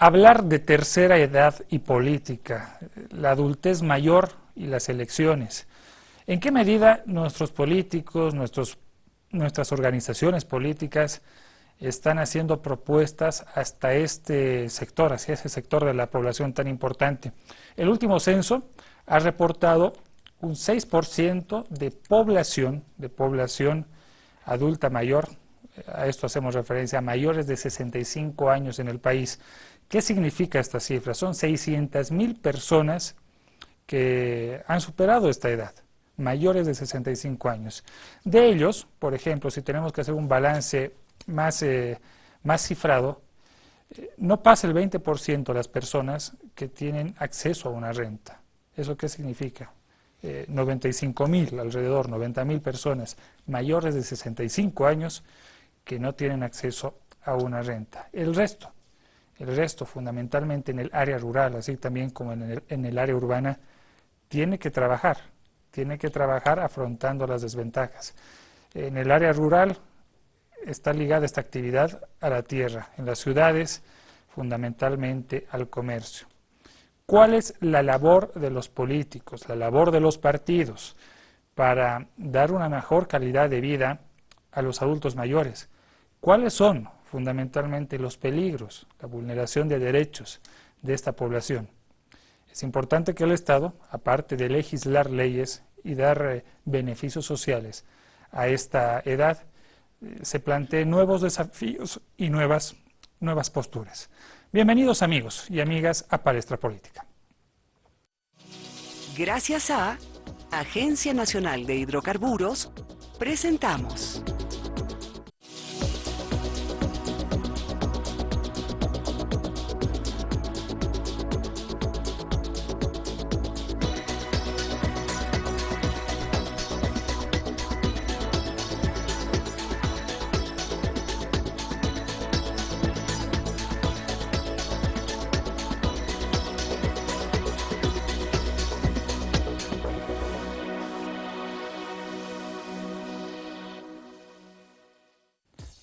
Hablar de tercera edad y política, la adultez mayor y las elecciones. ¿En qué medida nuestros políticos, nuestras organizaciones políticas están haciendo propuestas hasta este sector, hacia ese sector de la población tan importante? El último censo ha reportado un 6% de población adulta mayor, a esto hacemos referencia a mayores de 65 años en el país. ¿Qué significa esta cifra? Son 600,000 personas que han superado esta edad, mayores de 65 años. De ellos, por ejemplo, si tenemos que hacer un balance más cifrado, no pasa el 20% de las personas que tienen acceso a una renta. ¿Eso qué significa? 95,000, alrededor 90,000 personas mayores de 65 años que no tienen acceso a una renta. El resto, fundamentalmente en el área rural, así también como en el área urbana, tiene que trabajar afrontando las desventajas. En el área rural está ligada esta actividad a la tierra, en las ciudades fundamentalmente al comercio. ¿Cuál es la labor de los políticos, la labor de los partidos para dar una mejor calidad de vida a los adultos mayores? ¿Cuáles son fundamentalmente los peligros, la vulneración de derechos de esta población? Es importante que el Estado, aparte de legislar leyes y dar beneficios sociales a esta edad, se plantee nuevos desafíos y nuevas posturas. Bienvenidos amigos y amigas a Palestra Política. Gracias a Agencia Nacional de Hidrocarburos, presentamos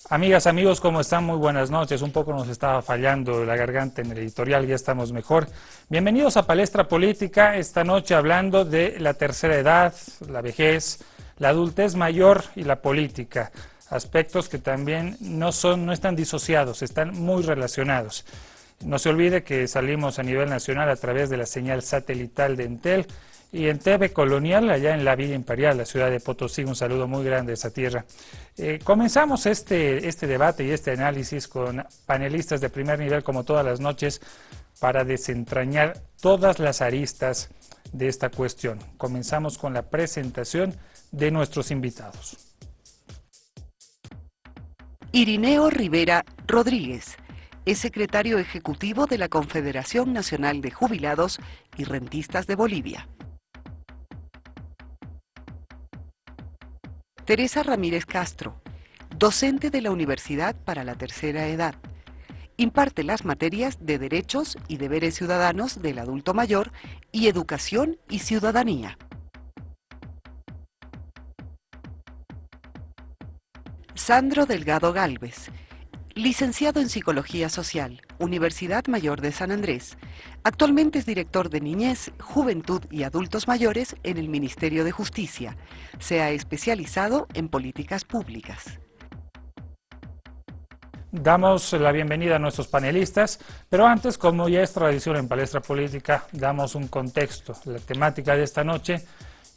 Amigas, amigos, ¿cómo están? Muy buenas noches. Un poco nos estaba fallando la garganta en el editorial, ya estamos mejor. Bienvenidos a Palestra Política, esta noche hablando de la tercera edad, la vejez, la adultez mayor y la política. Aspectos que también no están disociados, están muy relacionados. No se olvide que salimos a nivel nacional a través de la señal satelital de Entel y en TV Colonial, allá en la Villa Imperial, la ciudad de Potosí. Un saludo muy grande a esa tierra. Comenzamos este debate y este análisis con panelistas de primer nivel, como todas las noches, para desentrañar todas las aristas de esta cuestión. Comenzamos con la presentación de nuestros invitados. Irineo Rivera Rodríguez, es secretario ejecutivo de la Confederación Nacional de Jubilados y Rentistas de Bolivia. Teresa Ramírez Castro, docente de la Universidad para la Tercera Edad. Imparte las materias de Derechos y Deberes Ciudadanos del Adulto Mayor y Educación y Ciudadanía. Sandro Delgado Gálvez, licenciado en Psicología Social, Universidad Mayor de San Andrés. Actualmente es director de Niñez, Juventud y Adultos Mayores en el Ministerio de Justicia. Se ha especializado en políticas públicas. Damos la bienvenida a nuestros panelistas, pero antes, como ya es tradición en Palestra Política, damos un contexto, la temática de esta noche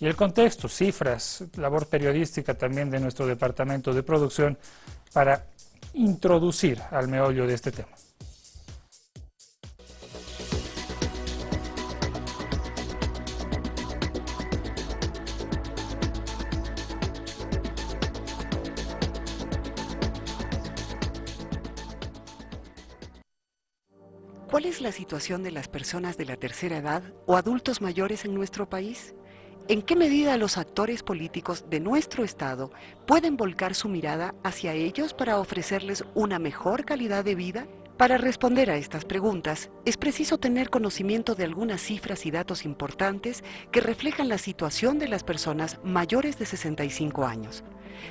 y el contexto, cifras, labor periodística también de nuestro departamento de producción para introducir al meollo de este tema. ¿Cuál es la situación de las personas de la tercera edad o adultos mayores en nuestro país? ¿En qué medida los actores políticos de nuestro Estado pueden volcar su mirada hacia ellos para ofrecerles una mejor calidad de vida? Para responder a estas preguntas, es preciso tener conocimiento de algunas cifras y datos importantes que reflejan la situación de las personas mayores de 65 años.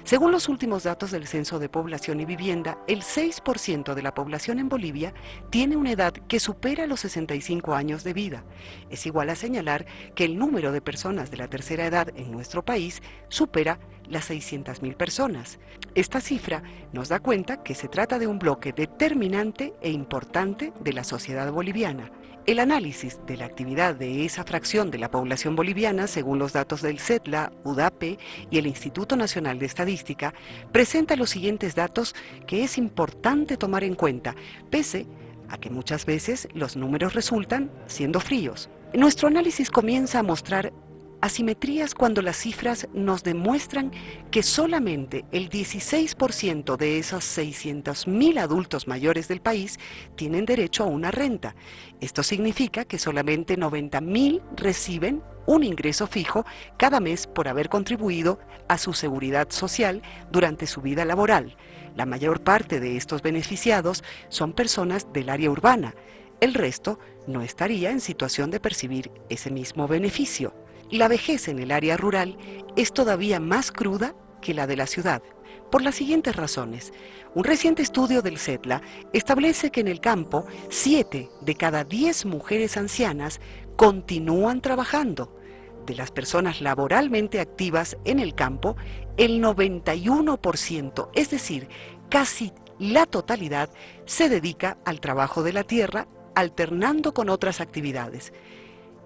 Según los últimos datos del Censo de Población y Vivienda, el 6% de la población en Bolivia tiene una edad que supera los 65 años de vida. Es igual a señalar que el número de personas de la tercera edad en nuestro país supera las 600.000 personas. Esta cifra nos da cuenta que se trata de un bloque determinante e importante de la sociedad boliviana. El análisis de la actividad de esa fracción de la población boliviana, según los datos del CETLA, UDAPE y el Instituto Nacional de Estadística, presenta los siguientes datos que es importante tomar en cuenta, pese a que muchas veces los números resultan siendo fríos. Nuestro análisis comienza a mostrar asimetrías cuando las cifras nos demuestran que solamente el 16% de esos 600.000 adultos mayores del país tienen derecho a una renta. Esto significa que solamente 90.000 reciben un ingreso fijo cada mes por haber contribuido a su seguridad social durante su vida laboral. La mayor parte de estos beneficiados son personas del área urbana. El resto no estaría en situación de percibir ese mismo beneficio. La vejez en el área rural es todavía más cruda que la de la ciudad, por las siguientes razones. Un reciente estudio del CETLA establece que en el campo, 7 de cada 10 mujeres ancianas continúan trabajando. De las personas laboralmente activas en el campo, el 91%, es decir, casi la totalidad, se dedica al trabajo de la tierra, alternando con otras actividades.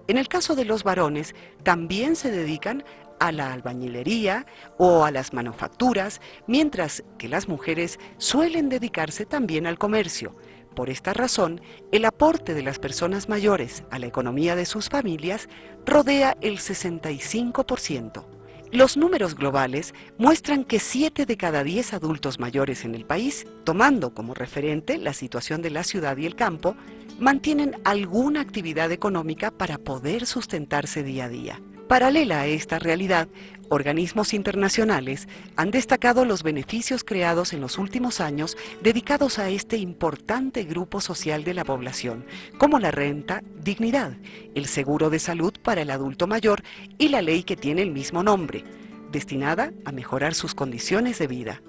En el caso de los varones, también se dedican a la albañilería o a las manufacturas, mientras que las mujeres suelen dedicarse también al comercio. Por esta razón, el aporte de las personas mayores a la economía de sus familias rodea el 65%. Los números globales muestran que 7 de cada 10 adultos mayores en el país, tomando como referente la situación de la ciudad y el campo, mantienen alguna actividad económica para poder sustentarse día a día. Paralela a esta realidad, organismos internacionales han destacado los beneficios creados en los últimos años dedicados a este importante grupo social de la población, como la renta dignidad, el seguro de salud para el adulto mayor y la ley que tiene el mismo nombre, destinada a mejorar sus condiciones de vida.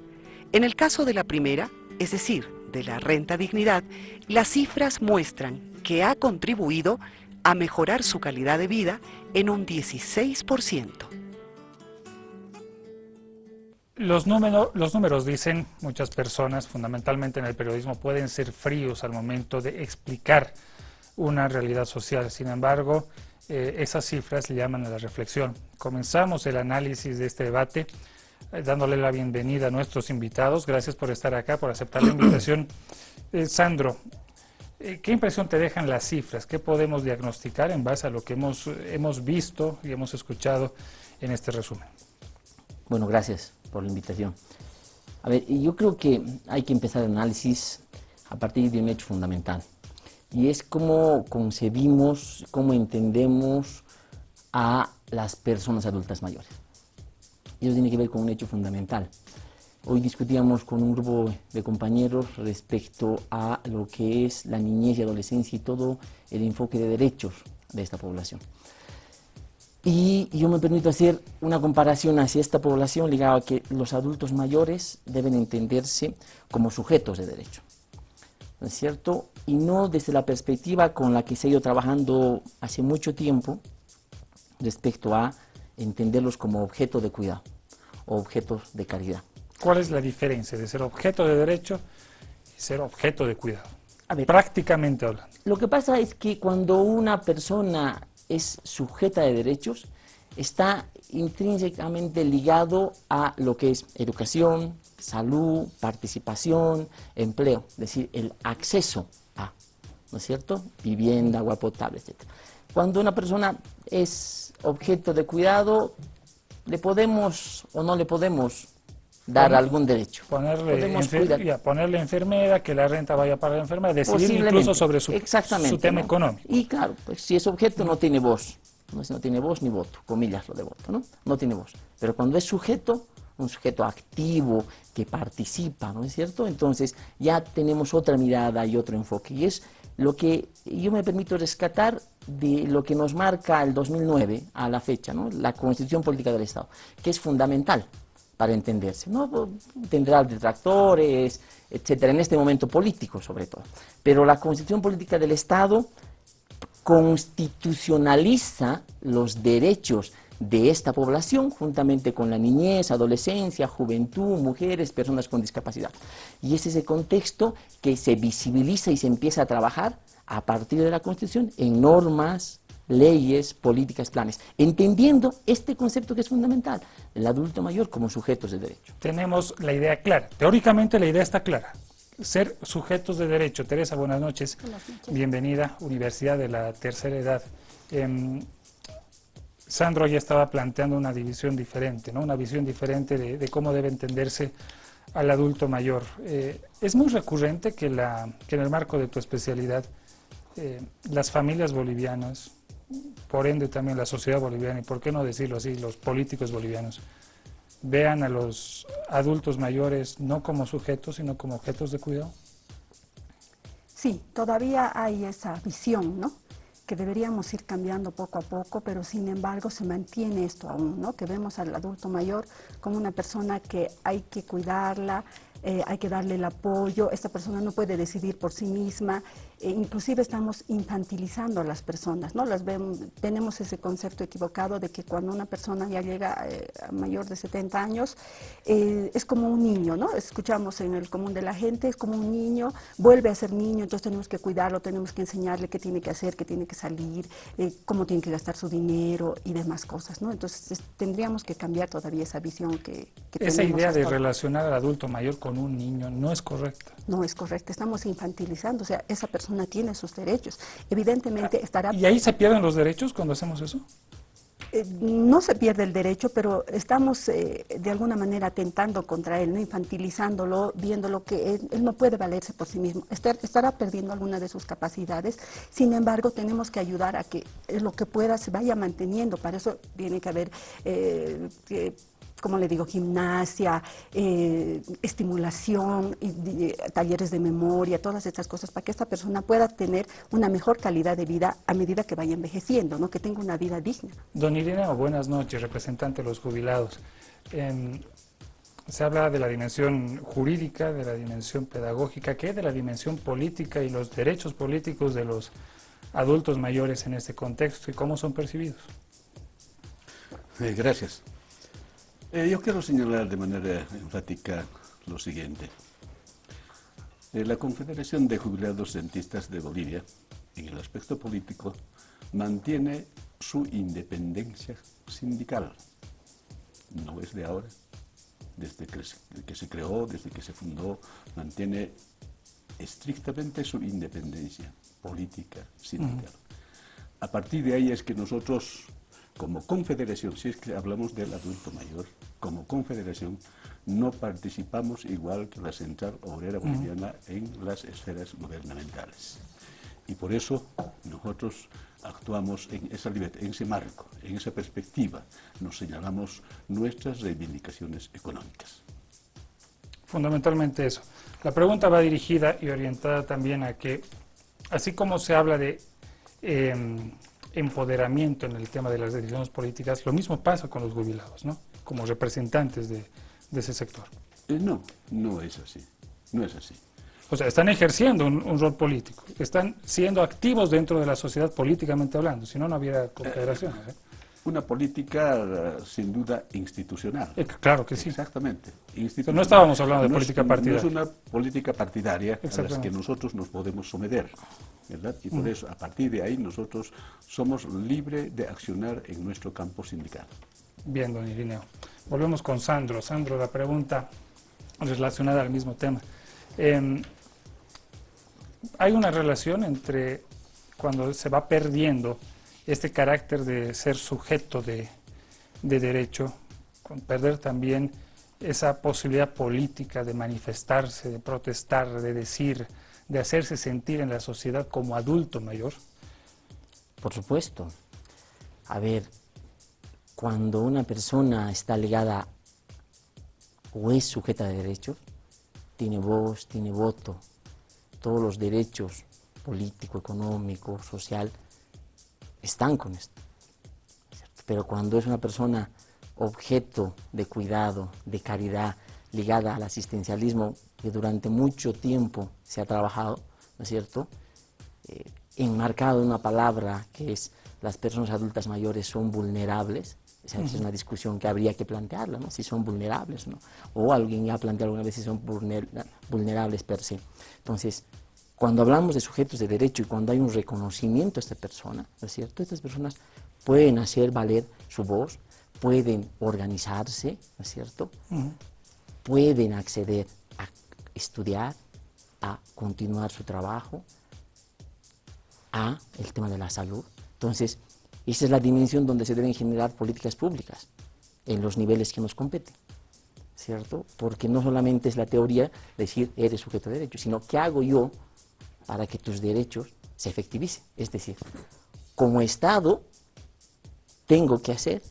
En el caso de la primera, es decir, de la renta dignidad, las cifras muestran que ha contribuido a mejorar su calidad de vida en un 16%. Los números dicen, muchas personas, fundamentalmente en el periodismo, pueden ser fríos al momento de explicar una realidad social. Sin embargo, esas cifras le llaman a la reflexión. Comenzamos el análisis de este debate dándole la bienvenida a nuestros invitados. Gracias por estar acá, por aceptar la invitación. Sandro, ¿qué impresión te dejan las cifras? ¿Qué podemos diagnosticar en base a lo que hemos visto y hemos escuchado en este resumen? Bueno, gracias por la invitación. A ver, yo creo que hay que empezar el análisis a partir de un hecho fundamental. Y es cómo concebimos, cómo entendemos a las personas adultas mayores. Y eso tiene que ver con un hecho fundamental. Hoy discutíamos con un grupo de compañeros respecto a lo que es la niñez y adolescencia y todo el enfoque de derechos de esta población. Y yo me permito hacer una comparación hacia esta población ligada a que los adultos mayores deben entenderse como sujetos de derecho, ¿no es cierto? Y no desde la perspectiva con la que se ha ido trabajando hace mucho tiempo respecto a entenderlos como objeto de cuidado o objetos de caridad. ¿Cuál es la diferencia de ser objeto de derecho y ser objeto de cuidado? A ver, prácticamente hablando. Lo que pasa es que cuando una persona es sujeta de derechos, está intrínsecamente ligado a lo que es educación, salud, participación, empleo, es decir, el acceso a, ¿no es cierto?, vivienda, agua potable, etc. Cuando una persona es objeto de cuidado, ¿le podemos o no le podemos dar algún derecho? Ponerle enfermera, que la renta vaya para la enfermera, decidir incluso sobre su tema económico. Y claro, pues si es objeto no tiene voz, no tiene voz ni voto, comillas lo de voto, ¿no? No tiene voz. Pero cuando es sujeto, un sujeto activo que participa, ¿no es cierto? Entonces ya tenemos otra mirada y otro enfoque. Y es lo que yo me permito rescatar de lo que nos marca el 2009 a la fecha, ¿no? La Constitución Política del Estado, que es fundamental para entenderse, ¿no? Tendrá detractores, etcétera, en este momento político sobre todo. Pero la Constitución Política del Estado constitucionaliza los derechos de esta población, juntamente con la niñez, adolescencia, juventud, mujeres, personas con discapacidad. Y es ese contexto que se visibiliza y se empieza a trabajar a partir de la Constitución en normas, leyes, políticas, planes, entendiendo este concepto que es fundamental, el adulto mayor como sujetos de derecho. Tenemos la idea clara, teóricamente la idea está clara, ser sujetos de derecho. Teresa, buenas noches. Buenas noches. Bienvenida, Universidad de la Tercera Edad. Sandro ya estaba planteando una división diferente, ¿no? Una visión diferente de cómo debe entenderse al adulto mayor. Es muy recurrente que en el marco de tu especialidad las familias bolivianas, por ende también la sociedad boliviana, y por qué no decirlo así, los políticos bolivianos, vean a los adultos mayores no como sujetos, sino como objetos de cuidado. Sí, todavía hay esa visión, ¿no? Que deberíamos ir cambiando poco a poco, pero sin embargo se mantiene esto aún, ¿no? Que vemos al adulto mayor como una persona que hay que cuidarla, hay que darle el apoyo, esta persona no puede decidir por sí misma, inclusive estamos infantilizando a las personas, ¿no? Tenemos ese concepto equivocado de que cuando una persona ya llega a mayor de 70 años, es como un niño, ¿no? Escuchamos en el común de la gente, es como un niño, vuelve a ser niño, entonces tenemos que cuidarlo, tenemos que enseñarle qué tiene que hacer, qué tiene que salir, cómo tiene que gastar su dinero y demás cosas, ¿no? Entonces tendríamos que cambiar todavía esa visión que Esa tenemos idea de hasta ahora. relacionar al adulto mayor con un niño no es correcta. No es correcto, estamos infantilizando, o sea, esa persona tiene sus derechos. Evidentemente estará... ¿Y ahí se pierden los derechos cuando hacemos eso? No se pierde el derecho, pero estamos de alguna manera atentando contra él, ¿no? Infantilizándolo, viéndolo que él no puede valerse por sí mismo, estará perdiendo alguna de sus capacidades. Sin embargo, tenemos que ayudar a que lo que pueda se vaya manteniendo. Para eso tiene que haber como le digo, gimnasia, estimulación, talleres de memoria, todas estas cosas para que esta persona pueda tener una mejor calidad de vida a medida que vaya envejeciendo, ¿no? Que tenga una vida digna. Don Irineo, buenas noches, representante de los jubilados. Se habla de la dimensión jurídica, de la dimensión pedagógica, ¿qué de la dimensión política y los derechos políticos de los adultos mayores en este contexto y cómo son percibidos? Gracias. Yo quiero señalar de manera enfática lo siguiente. La Confederación de Jubilados Dentistas de Bolivia, en el aspecto político, mantiene su independencia sindical. No es de ahora, desde que se creó, desde que se fundó, mantiene estrictamente su independencia política sindical. A partir de ahí es que nosotros, como confederación, si es que hablamos del adulto mayor, como confederación no participamos igual que la Central Obrera Boliviana en las esferas gubernamentales. Y por eso nosotros actuamos en ese marco, en esa perspectiva, nos señalamos nuestras reivindicaciones económicas. Fundamentalmente eso. La pregunta va dirigida y orientada también a que, así como se habla de empoderamiento en el tema de las decisiones políticas, lo mismo pasa con los jubilados, ¿no? Como representantes de ese sector. No es así, no es así. O sea, están ejerciendo un rol político, están siendo activos dentro de la sociedad políticamente hablando, si no, no hubiera confederaciones, ¿eh? Una política, sin duda, institucional. Claro que sí. Exactamente. No estábamos hablando de política partidaria. No es una política partidaria a la que nosotros nos podemos someter, ¿verdad? Y por eso, a partir de ahí, nosotros somos libres de accionar en nuestro campo sindical. Bien, don Irineo. Volvemos con Sandro. Sandro, la pregunta relacionada al mismo tema. Hay una relación entre cuando se va perdiendo este carácter de ser sujeto de derecho, con perder también esa posibilidad política de manifestarse, de protestar, de decir, de hacerse sentir en la sociedad como adulto mayor. Por supuesto. A ver, cuando una persona está ligada o es sujeta de derechos, tiene voz, tiene voto, todos los derechos político, económico, social, están con esto. ¿Cierto? Pero cuando es una persona objeto de cuidado, de caridad, ligada al asistencialismo, que durante mucho tiempo se ha trabajado, ¿no es cierto?, enmarcado en una palabra que es las personas adultas mayores son vulnerables. Esa es una discusión que habría que plantearla, ¿no? Si son vulnerables, ¿no? O alguien ya ha planteado alguna vez si son vulnerables per se. Entonces, cuando hablamos de sujetos de derecho y cuando hay un reconocimiento a esta persona, ¿no es cierto?, estas personas pueden hacer valer su voz, pueden organizarse, ¿no es cierto?, pueden acceder a estudiar, a continuar su trabajo, a el tema de la salud. Entonces, esa es la dimensión donde se deben generar políticas públicas, en los niveles que nos competen, ¿cierto? Porque no solamente es la teoría decir eres sujeto de derecho, sino qué hago yo para que tus derechos se efectivicen. Es decir, como Estado tengo que hacer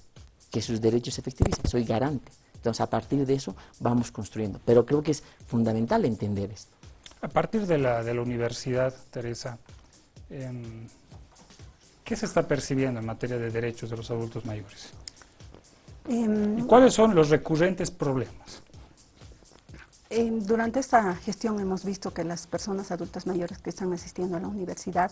que sus derechos se efectivicen, soy garante. Entonces, a partir de eso vamos construyendo. Pero creo que es fundamental entender esto. A partir de la universidad, Teresa, ¿qué se está percibiendo en materia de derechos de los adultos mayores? ¿Y cuáles son los recurrentes problemas? Durante esta gestión hemos visto que las personas adultas mayores que están asistiendo a la universidad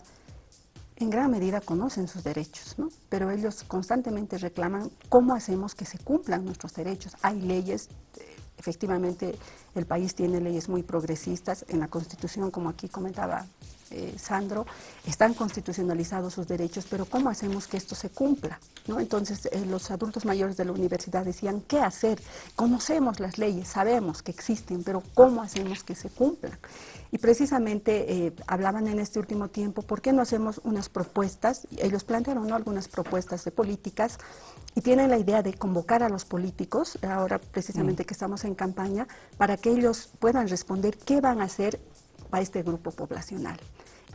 en gran medida conocen sus derechos, ¿no? Pero ellos constantemente reclaman cómo hacemos que se cumplan nuestros derechos. Hay leyes, efectivamente el país tiene leyes muy progresistas, en la Constitución, como aquí comentaba Sandro, están constitucionalizados sus derechos, pero ¿cómo hacemos que esto se cumpla? ¿No? Entonces los adultos mayores de la universidad decían, ¿qué hacer? Conocemos las leyes, sabemos que existen, pero ¿cómo hacemos que se cumplan? Y precisamente hablaban en este último tiempo, ¿por qué no hacemos unas propuestas? Ellos plantearon, ¿no?, algunas propuestas de políticas y tienen la idea de convocar a los políticos, ahora precisamente que estamos en campaña, para que ellos puedan responder qué van a hacer para este grupo poblacional.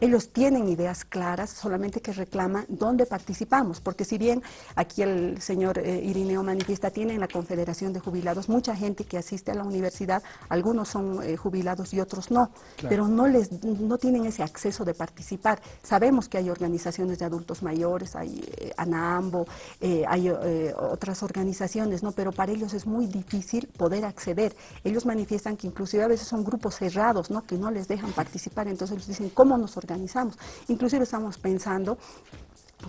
Ellos tienen ideas claras, solamente que reclaman dónde participamos, porque si bien aquí el señor Irineo manifiesta, tienen la Confederación de Jubilados, mucha gente que asiste a la universidad, algunos son jubilados y otros no, claro, pero no tienen ese acceso de participar. Sabemos que hay organizaciones de adultos mayores, hay ANAAMBO, hay otras organizaciones, ¿no? Pero para ellos es muy difícil poder acceder. Ellos manifiestan que inclusive a veces son grupos cerrados, ¿no?, que no les dejan participar, entonces ellos dicen, ¿cómo nos organizamos? Inclusive estamos pensando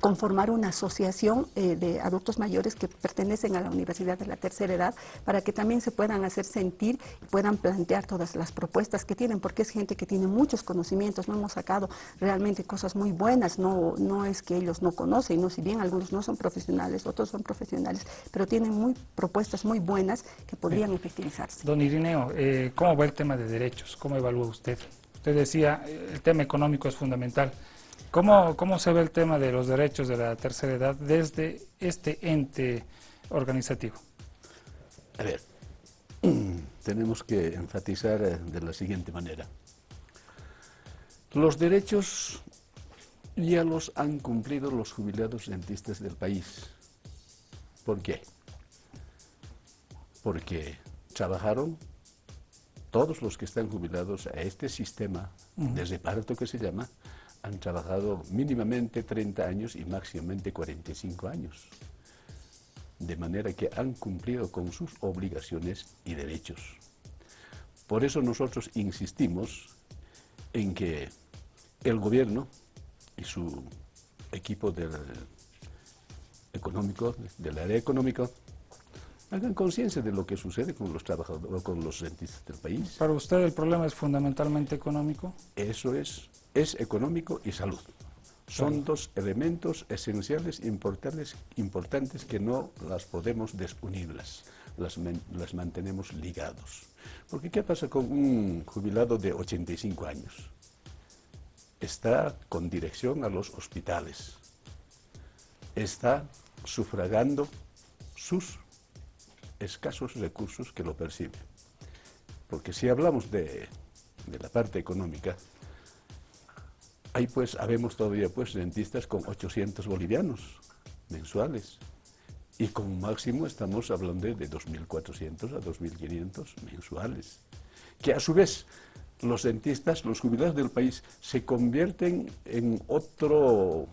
conformar una asociación de adultos mayores que pertenecen a la Universidad de la Tercera Edad para que también se puedan hacer sentir y puedan plantear todas las propuestas que tienen, porque es gente que tiene muchos conocimientos, no hemos sacado realmente cosas muy buenas, no es que ellos no conocen, no, si bien algunos no son profesionales, otros son profesionales, pero tienen propuestas muy buenas que podrían efectivizarse. Don Irineo, ¿cómo va el tema de derechos? ¿Cómo evalúa usted? Usted decía, el tema económico es fundamental. ¿Cómo se ve el tema de los derechos de la tercera edad desde este ente organizativo? A ver, tenemos que enfatizar de la siguiente manera. Los derechos ya los han cumplido los jubilados rentistas del país. ¿Por qué? Porque trabajaron todos los que están jubilados a este sistema de reparto que se llama, han trabajado mínimamente 30 años y máximamente 45 años. De manera que han cumplido con sus obligaciones y derechos. Por eso nosotros insistimos en que el gobierno y su equipo del área económica, hagan conciencia de lo que sucede con los trabajadores, con los rentistas del país. ¿Para usted el problema es fundamentalmente económico? Eso es económico y salud. Son dos elementos esenciales, importantes que no las podemos desunirlas, las mantenemos ligados. Porque ¿qué pasa con un jubilado de 85 años? Está con dirección a los hospitales, está sufragando sus escasos recursos que lo percibe. Porque si hablamos de la parte económica, habemos todavía rentistas con 800 bolivianos mensuales Y con máximo estamos hablando de 2.400 a 2.500 mensuales. Que a su vez los dentistas, los jubilados del país, se convierten en otro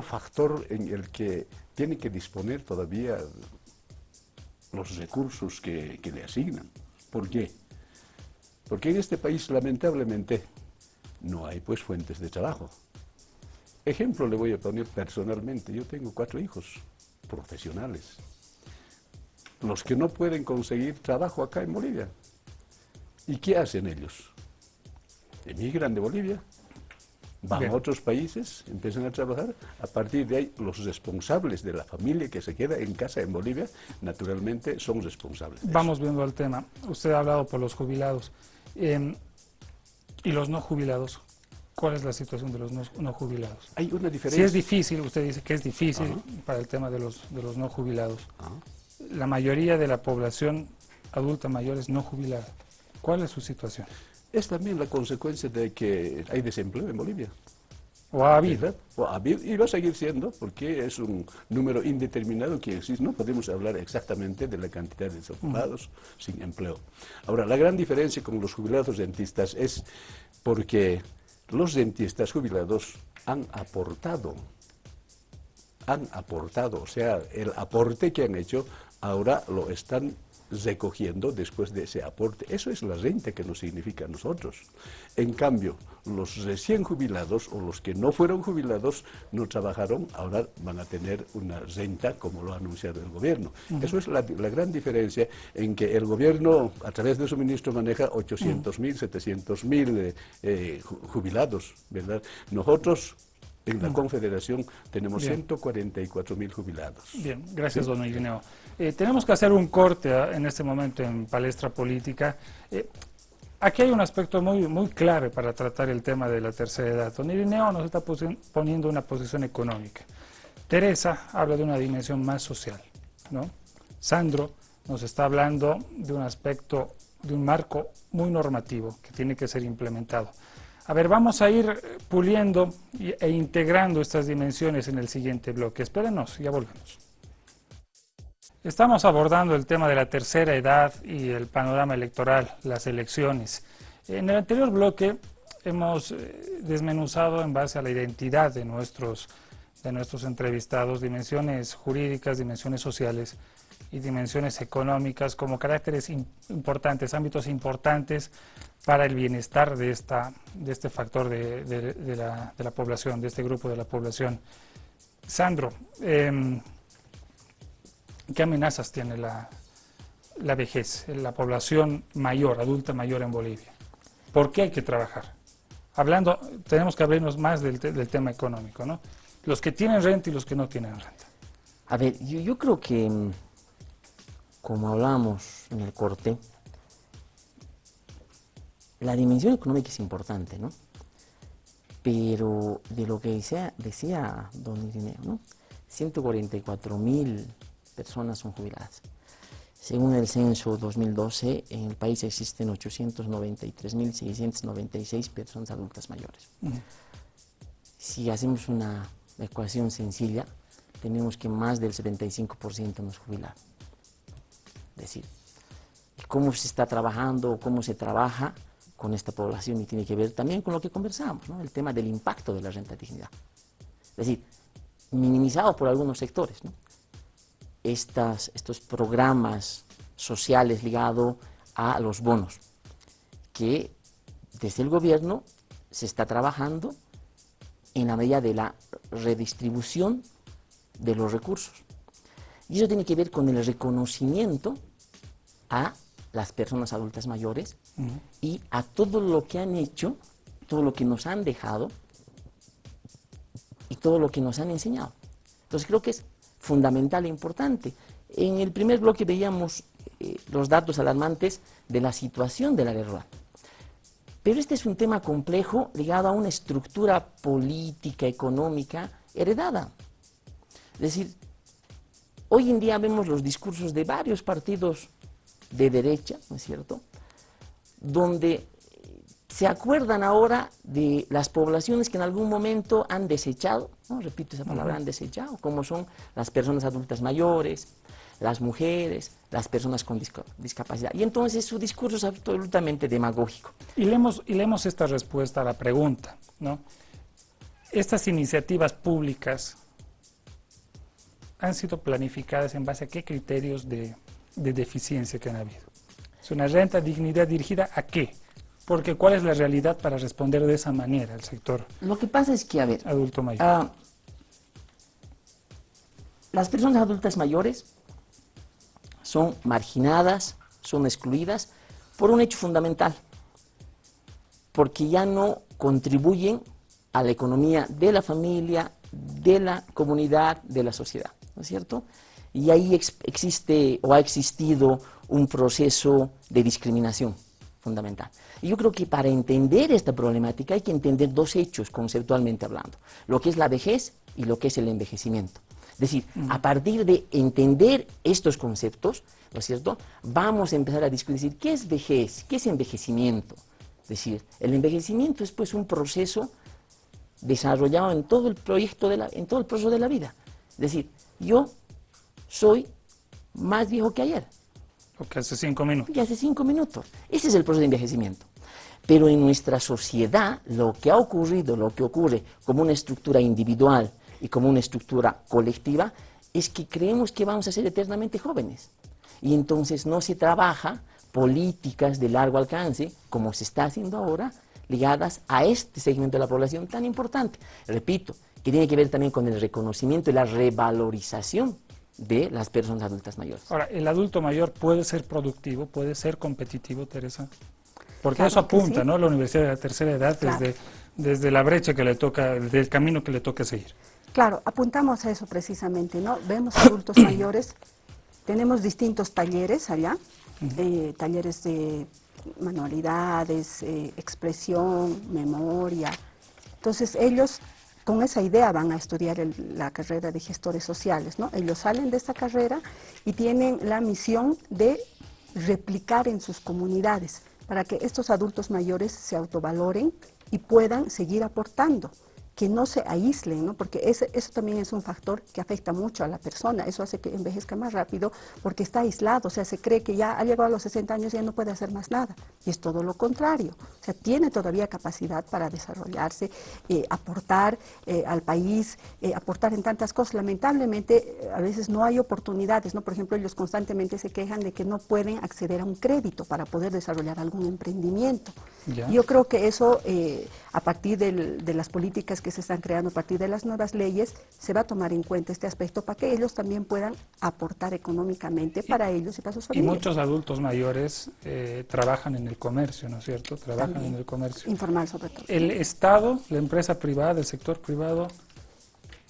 factor en el que tienen que disponer todavía los recursos que le asignan. ¿Por qué? Porque en este país, lamentablemente, no hay pues fuentes de trabajo. Ejemplo le voy a poner personalmente. Yo tengo 4 hijos profesionales, los que no pueden conseguir trabajo acá en Bolivia. ¿Y qué hacen ellos? Emigran de Bolivia, van Bien. a otros países, empiezan a trabajar. A partir de ahí, los responsables de la familia que se queda en casa en Bolivia, naturalmente, son responsables de Vamos viendo el tema. Usted ha hablado por los jubilados. ¿Y los no jubilados? ¿Cuál es la situación de los no jubilados? eso. Hay una Si diferencia. es difícil, usted dice que es difícil Ajá. para el tema de los no jubilados. Ajá. La mayoría de la población adulta mayor es no jubilada. ¿Cuál es su situación? Es también la consecuencia de que hay desempleo en Bolivia. ¿O ha habido? ¿Verdad? O ha habido, y va a seguir siendo, porque es un número indeterminado que existe. No podemos hablar exactamente de la cantidad de desocupados sin empleo. Ahora, la gran diferencia con los jubilados dentistas es porque los dentistas jubilados han aportado, o sea, el aporte que han hecho ahora lo están recogiendo después de ese aporte. Eso es la renta que nos significa a nosotros. En cambio, los recién jubilados o los que no fueron jubilados, no trabajaron, ahora van a tener una renta como lo ha anunciado el gobierno. Eso es la gran diferencia en que el gobierno, a través de su ministro, maneja 800.000, 700.000 jubilados, ¿verdad? Nosotros, en la Confederación, tenemos Bien. 144.000 jubilados. Bien, gracias, ¿Sí? don Irineo. Tenemos que hacer un corte en este momento en Palestra Política. Aquí hay un aspecto muy clave para tratar el tema de la tercera edad. Don Irineo nos está poniendo una posición económica. Teresa habla de una dimensión más social, ¿no? Sandro nos está hablando de un aspecto, de un marco muy normativo que tiene que ser implementado. A ver, vamos a ir puliendo e integrando estas dimensiones en el siguiente bloque. Espérenos, ya volvemos. Estamos abordando el tema de la tercera edad y el panorama electoral, las elecciones. En el anterior bloque hemos desmenuzado en base a la identidad de nuestros entrevistados dimensiones jurídicas, dimensiones sociales y dimensiones económicas como caracteres importantes, ámbitos importantes para el bienestar de este factor de la población, de este grupo de la población. Sandro, ¿qué amenazas tiene la vejez, la población mayor, adulta mayor en Bolivia? ¿Por qué hay que trabajar? Tenemos que abrirnos más del tema económico, ¿no? Los que tienen renta y los que no tienen renta. A ver, yo creo que, como hablamos en el corte, la dimensión económica es importante, ¿no? Pero de lo que decía don Irineo, ¿no? 144.000 personas son jubiladas. Según el censo 2012, en el país existen 893.696 personas adultas mayores. Si hacemos una ecuación sencilla, tenemos que más del 75% no es jubilado. Es decir, cómo se está trabajando, cómo se trabaja con esta población, y tiene que ver también con lo que conversamos, ¿no? El tema del impacto de la renta de dignidad. Es decir, minimizado por algunos sectores, ¿no? Estos programas sociales ligados a los bonos, que desde el gobierno se está trabajando en la medida de la redistribución de los recursos. Y eso tiene que ver con el reconocimiento a las personas adultas mayores y a todo lo que han hecho, todo lo que nos han dejado y todo lo que nos han enseñado. Entonces creo que es fundamental e importante. En el primer bloque veíamos los datos alarmantes de la situación del área rural. Pero este es un tema complejo ligado a una estructura política, económica, heredada. Es decir, hoy en día vemos los discursos de varios partidos de derecha, ¿no es cierto?, donde se acuerdan ahora de las poblaciones que en algún momento han desechado, ¿no? Repito esa palabra, han desechado, como son las personas adultas mayores, las mujeres, las personas con discapacidad. Y entonces su discurso es absolutamente demagógico. Y leemos esta respuesta a la pregunta, ¿no? Estas iniciativas públicas han sido planificadas en base a qué criterios de deficiencia que han habido. Es una renta dignidad dirigida a qué, porque ¿cuál es la realidad para responder de esa manera al sector Lo que pasa es que, a ver, adulto mayor? las personas adultas mayores son marginadas, son excluidas por un hecho fundamental, porque ya no contribuyen a la economía de la familia, de la comunidad, de la sociedad, ¿no es cierto? Y ahí existe o ha existido un proceso de discriminación fundamental. Y yo creo que para entender esta problemática hay que entender dos hechos conceptualmente hablando, lo que es la vejez y lo que es el envejecimiento. Es decir, a partir de entender estos conceptos, ¿no es cierto?, vamos a empezar a discutir qué es vejez, qué es envejecimiento. Es decir, el envejecimiento es pues un proceso desarrollado en todo el proceso de la vida. Es decir, yo soy más viejo que ayer. O que hace 5 minutos. Y hace 5 minutos. Ese es el proceso de envejecimiento. Pero en nuestra sociedad lo que ha ocurrido, lo que ocurre como una estructura individual y como una estructura colectiva, es que creemos que vamos a ser eternamente jóvenes. Y entonces no se trabaja políticas de largo alcance, como se está haciendo ahora, ligadas a este segmento de la población tan importante. Repito, que tiene que ver también con el reconocimiento y la revalorización de las personas adultas mayores. Ahora, ¿el adulto mayor puede ser productivo, puede ser competitivo, Teresa? Porque Claro eso apunta, sí. ¿no? La Universidad de la Tercera Edad, Claro. desde la brecha que le toca, desde el camino que le toca seguir. Claro, apuntamos a eso precisamente, ¿no? Vemos adultos mayores, tenemos distintos talleres allá, talleres de manualidades, expresión, memoria. Entonces ellos con esa idea van a estudiar la carrera de gestores sociales, ¿no? Ellos salen de esta carrera y tienen la misión de replicar en sus comunidades para que estos adultos mayores se autovaloren y puedan seguir aportando, que no se aíslen, ¿no? Porque eso también es un factor que afecta mucho a la persona, eso hace que envejezca más rápido porque está aislado, o sea, se cree que ya ha llegado a los 60 años y ya no puede hacer más nada, y es todo lo contrario, o sea, tiene todavía capacidad para desarrollarse, aportar al país, aportar en tantas cosas. Lamentablemente, a veces no hay oportunidades, ¿no? Por ejemplo, ellos constantemente se quejan de que no pueden acceder a un crédito para poder desarrollar algún emprendimiento. Ya. Yo creo que eso, a partir de las políticas que se están creando, a partir de las nuevas leyes, se va a tomar en cuenta este aspecto para que ellos también puedan aportar económicamente para ellos y para sus Y familias. muchos adultos mayores trabajan en el comercio, ¿no es cierto? Trabajan También. en el comercio. Informal sobre todo. El Estado, la empresa privada, el sector privado,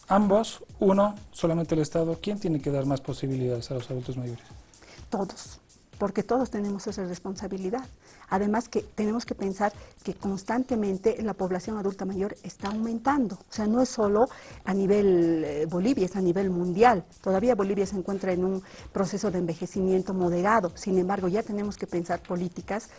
ambos, uno, solamente el Estado, ¿quién tiene que dar más posibilidades a los adultos mayores? Todos, porque todos tenemos esa responsabilidad. Además que tenemos que pensar que constantemente la población adulta mayor está aumentando. O sea, no es solo a nivel Bolivia, es a nivel mundial. Todavía Bolivia se encuentra en un proceso de envejecimiento moderado. Sin embargo, ya tenemos que pensar políticas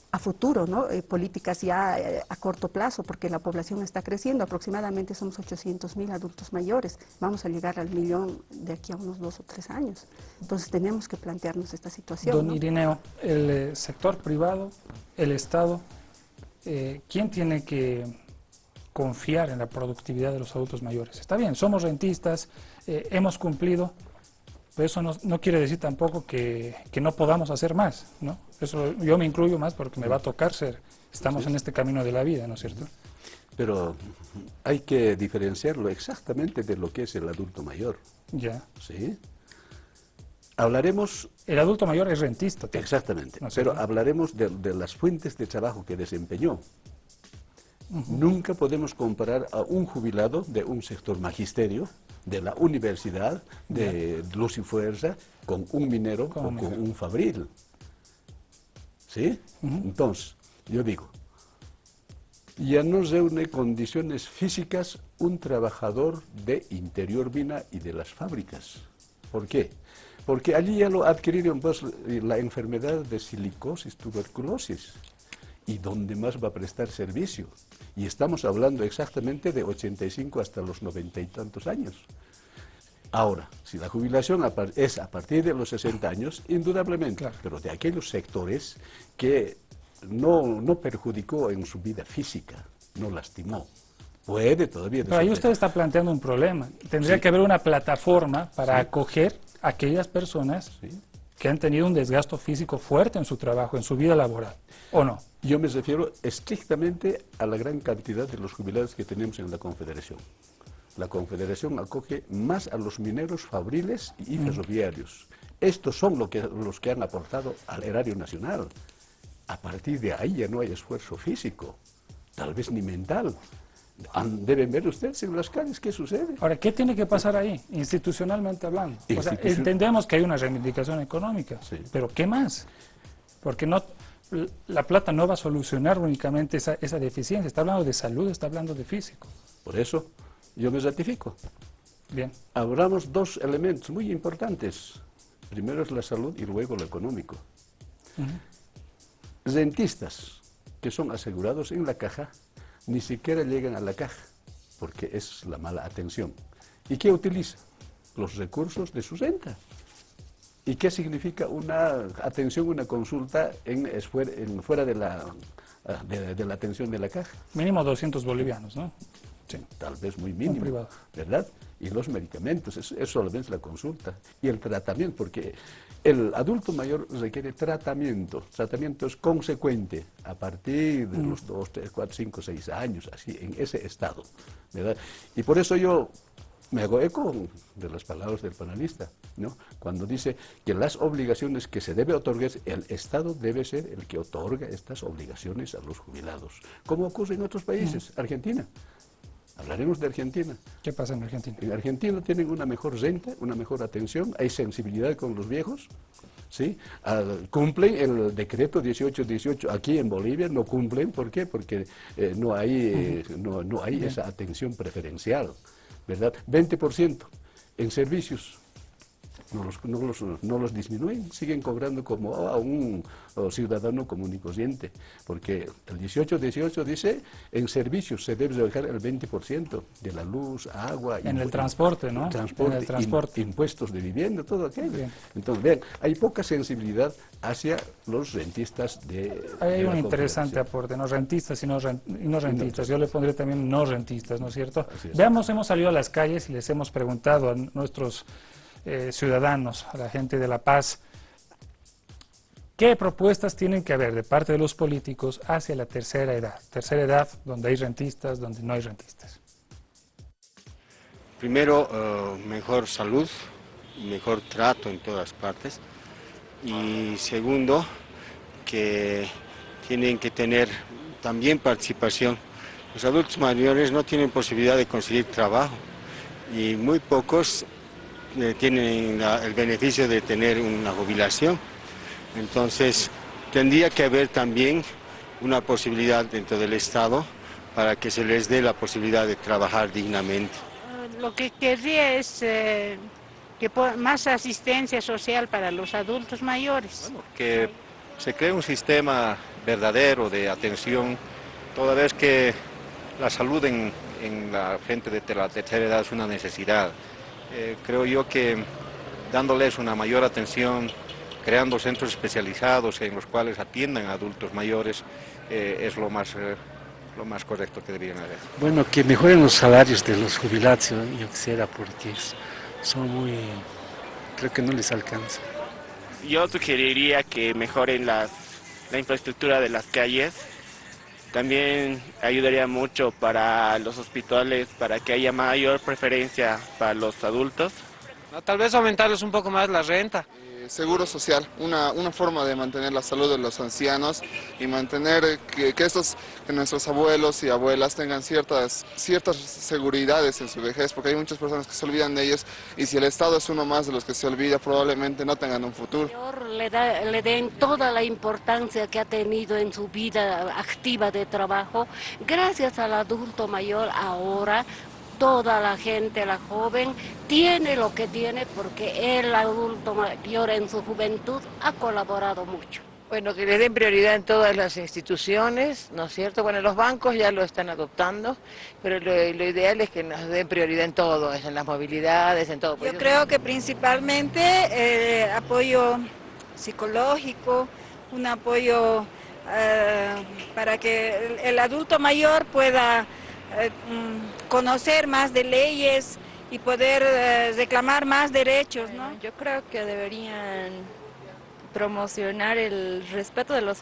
a futuro, ¿no? Políticas ya a corto plazo, porque la población está creciendo. Aproximadamente somos 800.000 adultos mayores. Vamos a llegar al 1.000.000 de aquí a unos 2 o 3 años. Entonces tenemos que plantearnos esta situación, Don ¿no? Irineo, el sector privado, el Estado, ¿quién tiene que confiar en la productividad de los adultos mayores? Está bien, somos rentistas, hemos cumplido, pero eso no quiere decir tampoco que no podamos hacer más, ¿no? Eso yo me incluyo más porque me va a tocar ser. Estamos en este camino de la vida, ¿no es cierto? Pero hay que diferenciarlo exactamente de lo que es el adulto mayor, Ya. ¿sí? Hablaremos El adulto mayor es rentista. exactamente, ¿No es pero cierto? hablaremos de las fuentes de trabajo que desempeñó. Nunca podemos comparar a un jubilado de un sector magisterio, de la universidad, de Luz y Fuerza, con un minero Como o con minero. un fabril. ¿Sí? Entonces, yo digo, ya no reúne condiciones físicas un trabajador de Interior Mina y de las fábricas. ¿Por qué? Porque allí ya lo adquirieron pues, la enfermedad de silicosis, tuberculosis. y donde más va a prestar servicio. Y estamos hablando exactamente de 85 hasta los 90 y tantos años. Ahora, si la jubilación es a partir de los 60 años, indudablemente, Claro. pero de aquellos sectores que no perjudicó en su vida física, no lastimó, puede todavía... Pero ahí usted está planteando un problema. Tendría Sí. que haber una plataforma para Sí. acoger a aquellas personas Sí. que han tenido un desgasto físico fuerte en su trabajo, en su vida laboral, ¿o no? Yo me refiero estrictamente a la gran cantidad de los jubilados que tenemos en la Confederación. La Confederación acoge más a los mineros fabriles y ferroviarios. Estos son los que han aportado al erario nacional. A partir de ahí ya no hay esfuerzo físico, tal vez ni mental. Deben ver ustedes en las calles qué sucede. Ahora, ¿qué tiene que pasar ahí, institucionalmente hablando? O sea, entendemos que hay una reivindicación económica, Sí. pero ¿qué más? Porque no, la plata no va a solucionar únicamente esa deficiencia. Está hablando de salud, está hablando de físico. Por eso yo me ratifico. Bien. Hablamos dos elementos muy importantes. Primero es la salud y luego lo económico. Rentistas que son asegurados en la caja ni siquiera llegan a la caja porque es la mala atención. ¿Y qué utiliza? Los recursos de su renta. ¿Y qué significa una atención, una consulta fuera de la atención de la caja? Mínimo 200 bolivianos, ¿no? Sí. Tal vez muy Un mínimo, privado. ¿verdad? Y los medicamentos, eso solamente la consulta. Y el tratamiento, porque el adulto mayor requiere tratamiento. Tratamiento es consecuente a partir de los 2, 3, 4, 5, 6 años, así, en ese estado, ¿verdad? Y por eso yo me hago eco de las palabras del panelista, ¿no? Cuando dice que las obligaciones que se debe otorgar, el Estado debe ser el que otorga estas obligaciones a los jubilados, como ocurre en otros países. Argentina. Hablaremos de Argentina. ¿Qué pasa en Argentina? En Argentina tienen una mejor renta, una mejor atención, hay sensibilidad con los viejos, ¿sí? Cumplen el decreto 1818. Aquí en Bolivia no cumplen, ¿por qué? Porque no hay esa atención preferencial, ¿verdad? 20% en servicios. No los disminuyen, siguen cobrando como a un ciudadano común y corriente, porque el 1818 dice, en servicios se debe dejar el 20% de la luz, agua... En el transporte, ¿no? Transporte, En el transporte. impuestos de vivienda, todo aquello. Bien. Entonces, vean, hay poca sensibilidad hacia los rentistas de... Ahí hay de la un interesante Confederación. aporte, no rentistas y no rentistas. Yo le pondré también no rentistas, ¿no es cierto? Así es. Veamos, hemos salido a las calles y les hemos preguntado a nuestros ciudadanos, a la gente de La Paz, ¿qué propuestas tienen que haber de parte de los políticos hacia la tercera edad? Tercera edad donde hay rentistas, donde no hay rentistas. Primero, mejor salud, mejor trato en todas partes. Y segundo, que tienen que tener también participación. Los adultos mayores no tienen posibilidad de conseguir trabajo y muy pocos tienen el beneficio de tener una jubilación. Entonces, tendría que haber también una posibilidad dentro del Estado para que se les dé la posibilidad de trabajar dignamente. Lo que querría es más asistencia social para los adultos mayores. Bueno, que se cree un sistema verdadero de atención, toda vez que la salud en la gente de la tercera edad es una necesidad. Creo yo que dándoles una mayor atención, creando centros especializados en los cuales atiendan a adultos mayores, es lo más correcto que deberían hacer. Bueno, que mejoren los salarios de los jubilados, yo quisiera, porque son creo que no les alcanza. Yo sugeriría que mejoren la infraestructura de las calles. También ayudaría mucho para los hospitales, para que haya mayor preferencia para los adultos. Tal vez aumentarles un poco más la renta. Seguro social, una forma de mantener la salud de los ancianos y mantener que nuestros abuelos y abuelas tengan ciertas seguridades en su vejez, porque hay muchas personas que se olvidan de ellos y si el Estado es uno más de los que se olvida, probablemente no tengan un futuro. Le den toda la importancia que ha tenido en su vida activa de trabajo, gracias al adulto mayor ahora. Toda la gente, la joven, tiene lo que tiene porque el adulto mayor en su juventud ha colaborado mucho. Bueno, que le den prioridad en todas las instituciones, ¿no es cierto? Bueno, los bancos ya lo están adoptando, pero lo ideal es que nos den prioridad en todo, en las movilidades, en todo. Yo creo que principalmente apoyo psicológico, un apoyo para que el adulto mayor pueda conocer más de leyes y poder reclamar más derechos, ¿no? Yo creo que deberían promocionar el respeto de los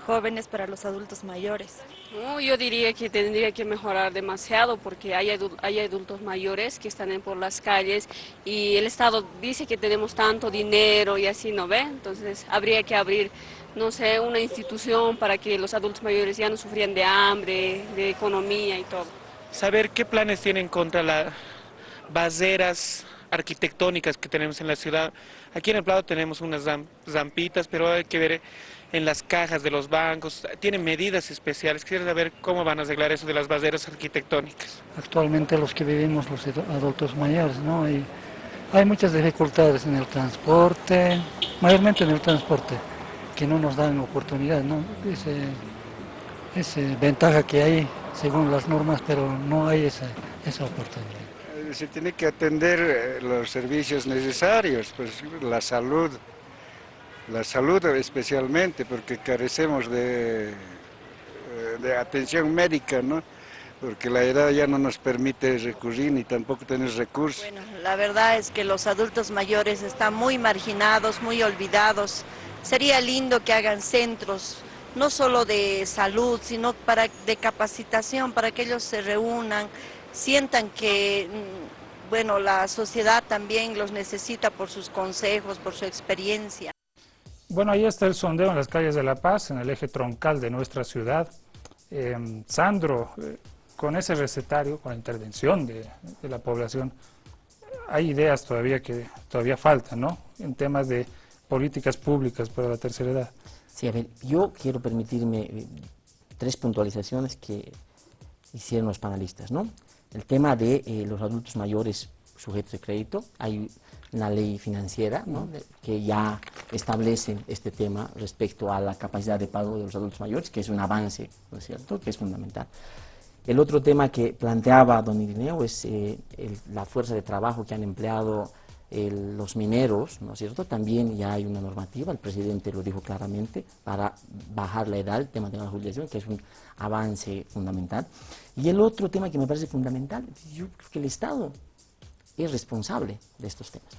jóvenes para los adultos mayores. No, yo diría que tendría que mejorar demasiado porque hay adultos mayores que están por las calles y el Estado dice que tenemos tanto dinero y así, ¿no ve? Entonces habría que abrir, no sé, una institución para que los adultos mayores ya no sufrían de hambre, de economía y todo. Saber qué planes tienen contra las barreras arquitectónicas que tenemos en la ciudad. Aquí en el Prado tenemos unas rampitas, pero hay que ver en las cajas de los bancos, tienen medidas especiales. Quisiera saber cómo van a arreglar eso de las barreras arquitectónicas. Actualmente los que vivimos, los adultos mayores, ¿no? Hay muchas dificultades en el transporte, mayormente en el transporte, que no nos dan oportunidad, ¿no? Esa ventaja que hay según las normas, pero no hay esa oportunidad. Se tiene que atender los servicios necesarios, pues la salud especialmente, porque carecemos de atención médica, ¿no? Porque la edad ya no nos permite recurrir ni tampoco tener recursos. Bueno, la verdad es que los adultos mayores están muy marginados, muy olvidados. Sería lindo que hagan centros, no solo de salud, sino de capacitación, para que ellos se reúnan, sientan que, bueno, la sociedad también los necesita por sus consejos, por su experiencia. Bueno, ahí está el sondeo en las calles de La Paz, en el eje troncal de nuestra ciudad. Sandro, con ese recetario, con la intervención de la población, hay ideas todavía que faltan, ¿no? En temas de políticas públicas para la tercera edad. Sí, a ver, yo quiero permitirme 3 puntualizaciones que hicieron los panelistas, ¿no? El tema de los adultos mayores sujetos de crédito, hay una ley financiera, ¿no?, que ya establece este tema respecto a la capacidad de pago de los adultos mayores, que es un avance, ¿no es cierto?, que es fundamental. El otro tema que planteaba don Irineo es la fuerza de trabajo que han empleado los mineros, ¿no es cierto? También ya hay una normativa, el presidente lo dijo claramente, para bajar la edad, el tema de la jubilación, que es un avance fundamental. Y el otro tema que me parece fundamental, yo creo que el Estado es responsable de estos temas,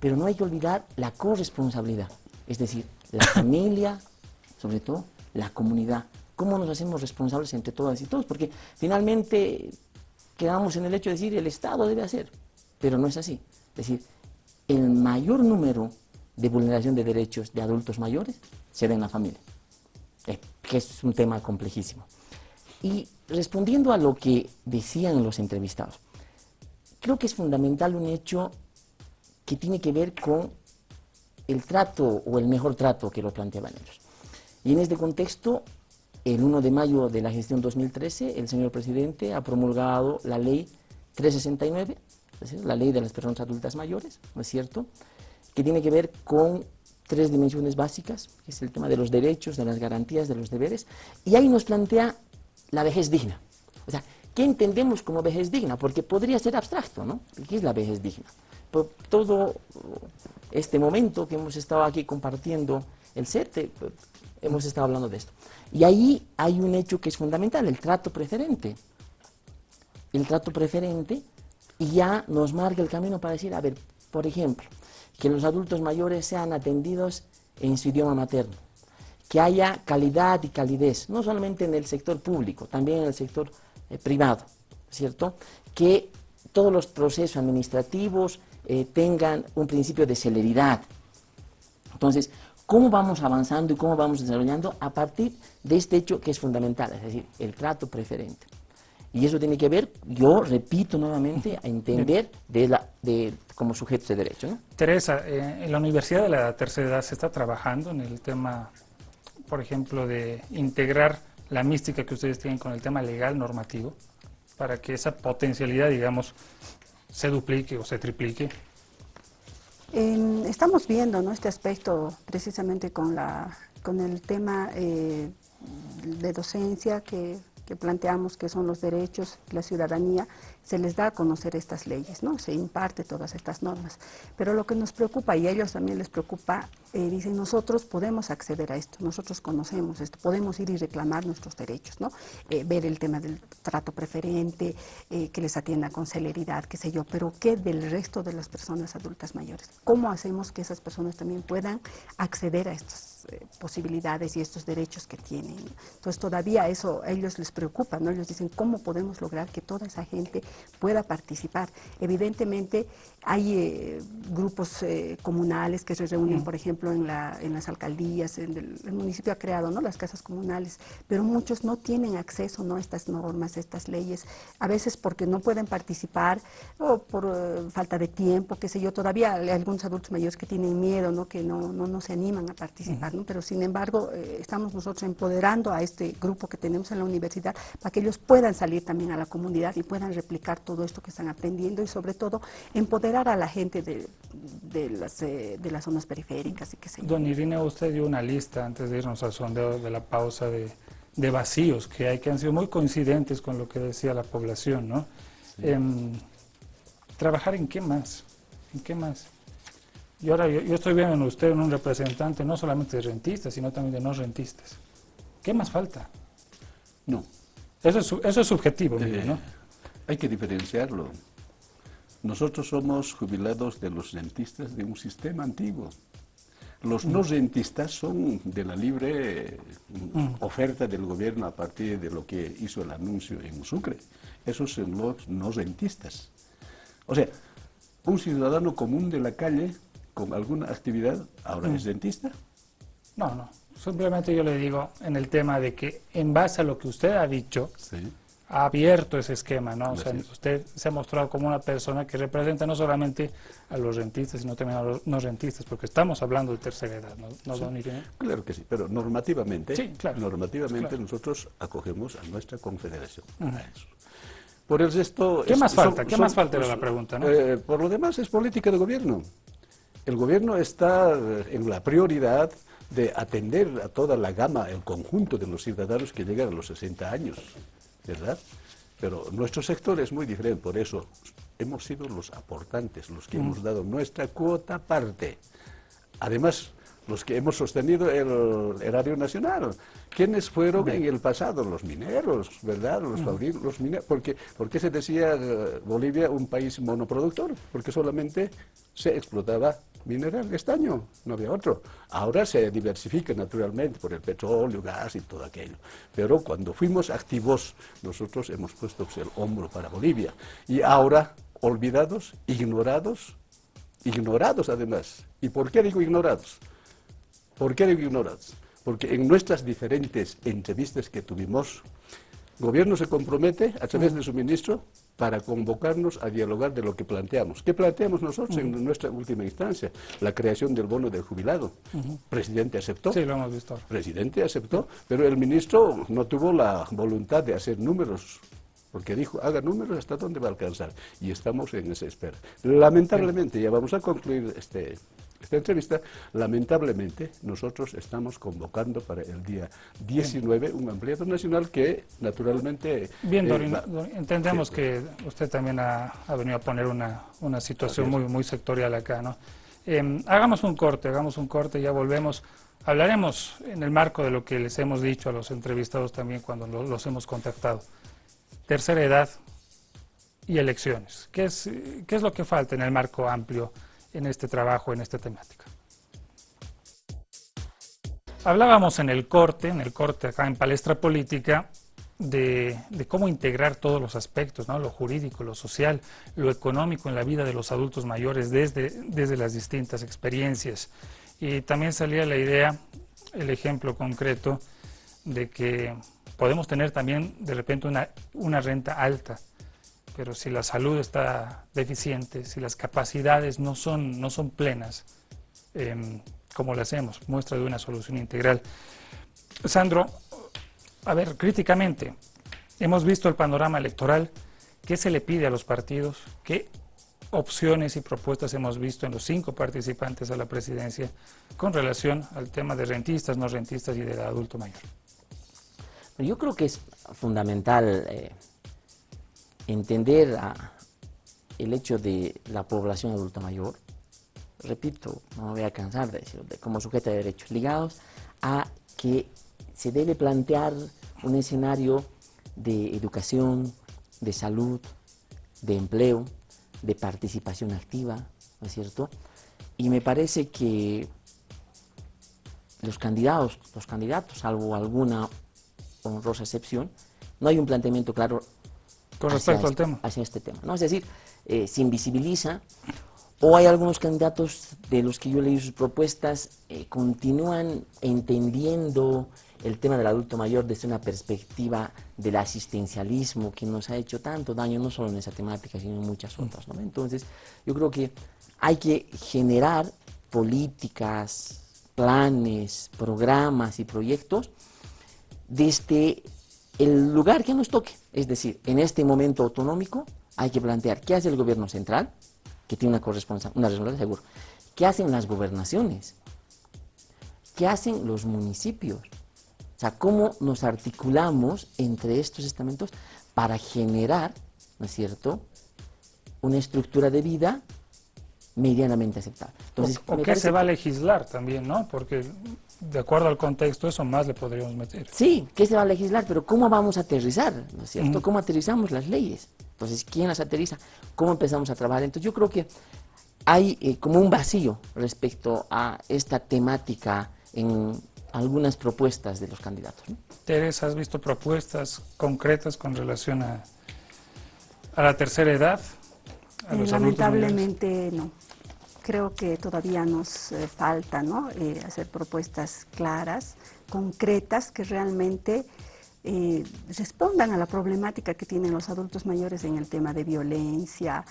pero no hay que olvidar la corresponsabilidad, es decir, la familia, sobre todo la comunidad. ¿Cómo nos hacemos responsables entre todas y todos? Porque finalmente quedamos en el hecho de decir el Estado debe hacer, pero no es así. Es decir, el mayor número de vulneración de derechos de adultos mayores se da en la familia, que es un tema complejísimo. Y respondiendo a lo que decían los entrevistados, creo que es fundamental un hecho que tiene que ver con el trato o el mejor trato que lo planteaban ellos. Y en este contexto, el 1 de mayo de la gestión 2013, el señor presidente ha promulgado la ley 369, es decir, la ley de las personas adultas mayores, ¿no es cierto?, que tiene que ver con 3 dimensiones básicas, que es el tema de los derechos, de las garantías, de los deberes, y ahí nos plantea la vejez digna. O sea, ¿qué entendemos como vejez digna? Porque podría ser abstracto, ¿no? ¿Qué es la vejez digna? Por todo este momento que hemos estado aquí compartiendo el set, hemos estado hablando de esto. Y ahí hay un hecho que es fundamental, el trato preferente. El trato preferente, y ya nos marca el camino para decir, a ver, por ejemplo, que los adultos mayores sean atendidos en su idioma materno, que haya calidad y calidez, no solamente en el sector público, también en el sector privado, ¿cierto? Que todos los procesos administrativos tengan un principio de celeridad. Entonces, ¿cómo vamos avanzando y cómo vamos desarrollando a partir de este hecho que es fundamental, es decir, el trato preferente? Y eso tiene que ver, yo repito nuevamente, a entender como sujetos de derecho, ¿no? Teresa, en la Universidad de la Tercera Edad se está trabajando en el tema, por ejemplo, de integrar la mística que ustedes tienen con el tema legal normativo, para que esa potencialidad, digamos, se duplique o se triplique. Estamos viendo, ¿no?, este aspecto precisamente con la con el tema de docencia que planteamos, que son los derechos, la ciudadanía, se les da a conocer estas leyes, ¿no? Se imparte todas estas normas. Pero lo que nos preocupa, y a ellos también les preocupa, dicen, nosotros podemos acceder a esto, nosotros conocemos esto, podemos ir y reclamar nuestros derechos, ¿no? Ver el tema del trato preferente, que les atienda con celeridad, qué sé yo, pero ¿qué del resto de las personas adultas mayores? ¿Cómo hacemos que esas personas también puedan acceder a estas posibilidades y estos derechos que tienen? Entonces todavía eso a ellos les preocupa, ¿no? Ellos dicen, ¿cómo podemos lograr que toda esa gente pueda participar? Evidentemente hay grupos comunales que se reúnen, por ejemplo, en las alcaldías, el municipio ha creado, ¿no?, las casas comunales, pero muchos no tienen acceso, ¿no?, a estas normas, a estas leyes, a veces porque no pueden participar o por falta de tiempo, qué sé yo. Todavía hay algunos adultos mayores que tienen miedo, ¿no?, que no se animan a participar, ¿no? Pero sin embargo estamos nosotros empoderando a este grupo que tenemos en la universidad para que ellos puedan salir también a la comunidad y puedan replicar todo esto que están aprendiendo, y sobre todo empoderar a la gente de las zonas periféricas y qué sé yo. Don Irineo, usted dio una lista antes de irnos al sondeo de la pausa de vacíos que hay, que han sido muy coincidentes con lo que decía la población, ¿no? Sí. ¿Trabajar en qué más? ¿En qué más? Y ahora yo estoy viendo en usted un representante no solamente de rentistas, sino también de no rentistas. ¿Qué más falta? No. Eso es subjetivo, ¿no? Hay que diferenciarlo. Nosotros somos jubilados de los rentistas de un sistema antiguo. Los no rentistas son de la libre oferta del gobierno a partir de lo que hizo el anuncio en Sucre. Esos son los no rentistas. O sea, un ciudadano común de la calle con alguna actividad ahora es rentista. No. Simplemente yo le digo en el tema de que en base a lo que usted ha dicho, sí, ha abierto ese esquema, ¿no? O sea, usted se ha mostrado como una persona que representa no solamente a los rentistas, sino también a los no rentistas, porque estamos hablando de tercera edad, ¿no, sí, don Irineo? Claro que sí, pero normativamente, sí, claro, nosotros acogemos a nuestra confederación para eso. Por el resto... ¿Qué más falta? ¿Qué más falta era la pregunta, no? Por lo demás es política de gobierno. El gobierno está en la prioridad de atender a toda la gama, el conjunto de los ciudadanos que llegan a los 60 años, ¿verdad? Pero nuestro sector es muy diferente, por eso hemos sido los aportantes, los que hemos dado nuestra cuota parte. Además, los que hemos sostenido el erario nacional. ¿Quiénes fueron en el pasado? Los mineros, ¿verdad? Los mineros. ¿Por qué se decía Bolivia un país monoproductor? Porque solamente se explotaba mineral, estaño, no había otro. Ahora se diversifica naturalmente por el petróleo, gas y todo aquello. Pero cuando fuimos activos, nosotros hemos puesto el hombro para Bolivia. Y ahora, olvidados, ignorados además. ¿Y por qué digo ignorados? ¿Por qué digo ignorados? Porque en nuestras diferentes entrevistas que tuvimos, el gobierno se compromete a través de su ministro para convocarnos a dialogar de lo que planteamos. ¿Qué planteamos nosotros en nuestra última instancia? La creación del bono del jubilado. Presidente aceptó. Sí, lo hemos visto. Presidente aceptó, pero el ministro no tuvo la voluntad de hacer números, porque dijo, haga números hasta dónde va a alcanzar. Y estamos en esa espera. Lamentablemente, ya vamos a concluir esta entrevista, lamentablemente nosotros estamos convocando para el día 19 un ampliado nacional que naturalmente... Bien, entendemos que usted también ha venido a poner una situación muy sectorial acá, ¿no? Hagamos un corte, ya volvemos. Hablaremos en el marco de lo que les hemos dicho a los entrevistados también cuando los hemos contactado. Tercera edad y elecciones. ¿Qué es lo que falta en el marco amplio en este trabajo, en esta temática? Hablábamos en el corte acá en Palestra Política, de cómo integrar todos los aspectos, ¿no? Lo jurídico, lo social, lo económico en la vida de los adultos mayores desde las distintas experiencias. Y también salía la idea, el ejemplo concreto, de que podemos tener también de repente una renta alta, pero si la salud está deficiente, si las capacidades no son plenas, ¿cómo lo hacemos? Muestra de una solución integral. Sandro, a ver, críticamente, hemos visto el panorama electoral. ¿Qué se le pide a los partidos? ¿Qué opciones y propuestas hemos visto en los 5 participantes a la presidencia con relación al tema de rentistas, no rentistas y del adulto mayor? Yo creo que es fundamental entender el hecho de la población adulta mayor, repito, no me voy a cansar de decirlo, como sujeto de derechos ligados a que se debe plantear un escenario de educación, de salud, de empleo, de participación activa, ¿no es cierto? Y me parece que los candidatos, salvo alguna honrosa excepción, no hay un planteamiento claro con respecto al tema. Hacia este tema, ¿no? Es decir, se invisibiliza, o hay algunos candidatos de los que yo leí sus propuestas, continúan entendiendo el tema del adulto mayor desde una perspectiva del asistencialismo que nos ha hecho tanto daño, no solo en esa temática, sino en muchas otras, ¿no? Entonces, yo creo que hay que generar políticas, planes, programas y proyectos desde el lugar que nos toque. Es decir, en este momento autonómico hay que plantear qué hace el gobierno central, que tiene una responsabilidad seguro, qué hacen las gobernaciones, qué hacen los municipios. O sea, cómo nos articulamos entre estos estamentos para generar, ¿no es cierto?, una estructura de vida medianamente aceptable. Entonces, o qué se va a legislar también, ¿no? Porque de acuerdo al contexto eso más le podríamos meter. Sí, ¿qué se va a legislar? Pero ¿cómo vamos a aterrizar, ¿no es cierto? ¿Cómo aterrizamos las leyes? Entonces, ¿quién las aterriza? ¿Cómo empezamos a trabajar? Entonces, yo creo que hay como un vacío respecto a esta temática en algunas propuestas de los candidatos, ¿no? Teresa, ¿has visto propuestas concretas con relación a la tercera edad? A los lamentablemente no. Creo que todavía nos falta, ¿no?, hacer propuestas claras, concretas, que realmente respondan a la problemática que tienen los adultos mayores en el tema de violencia,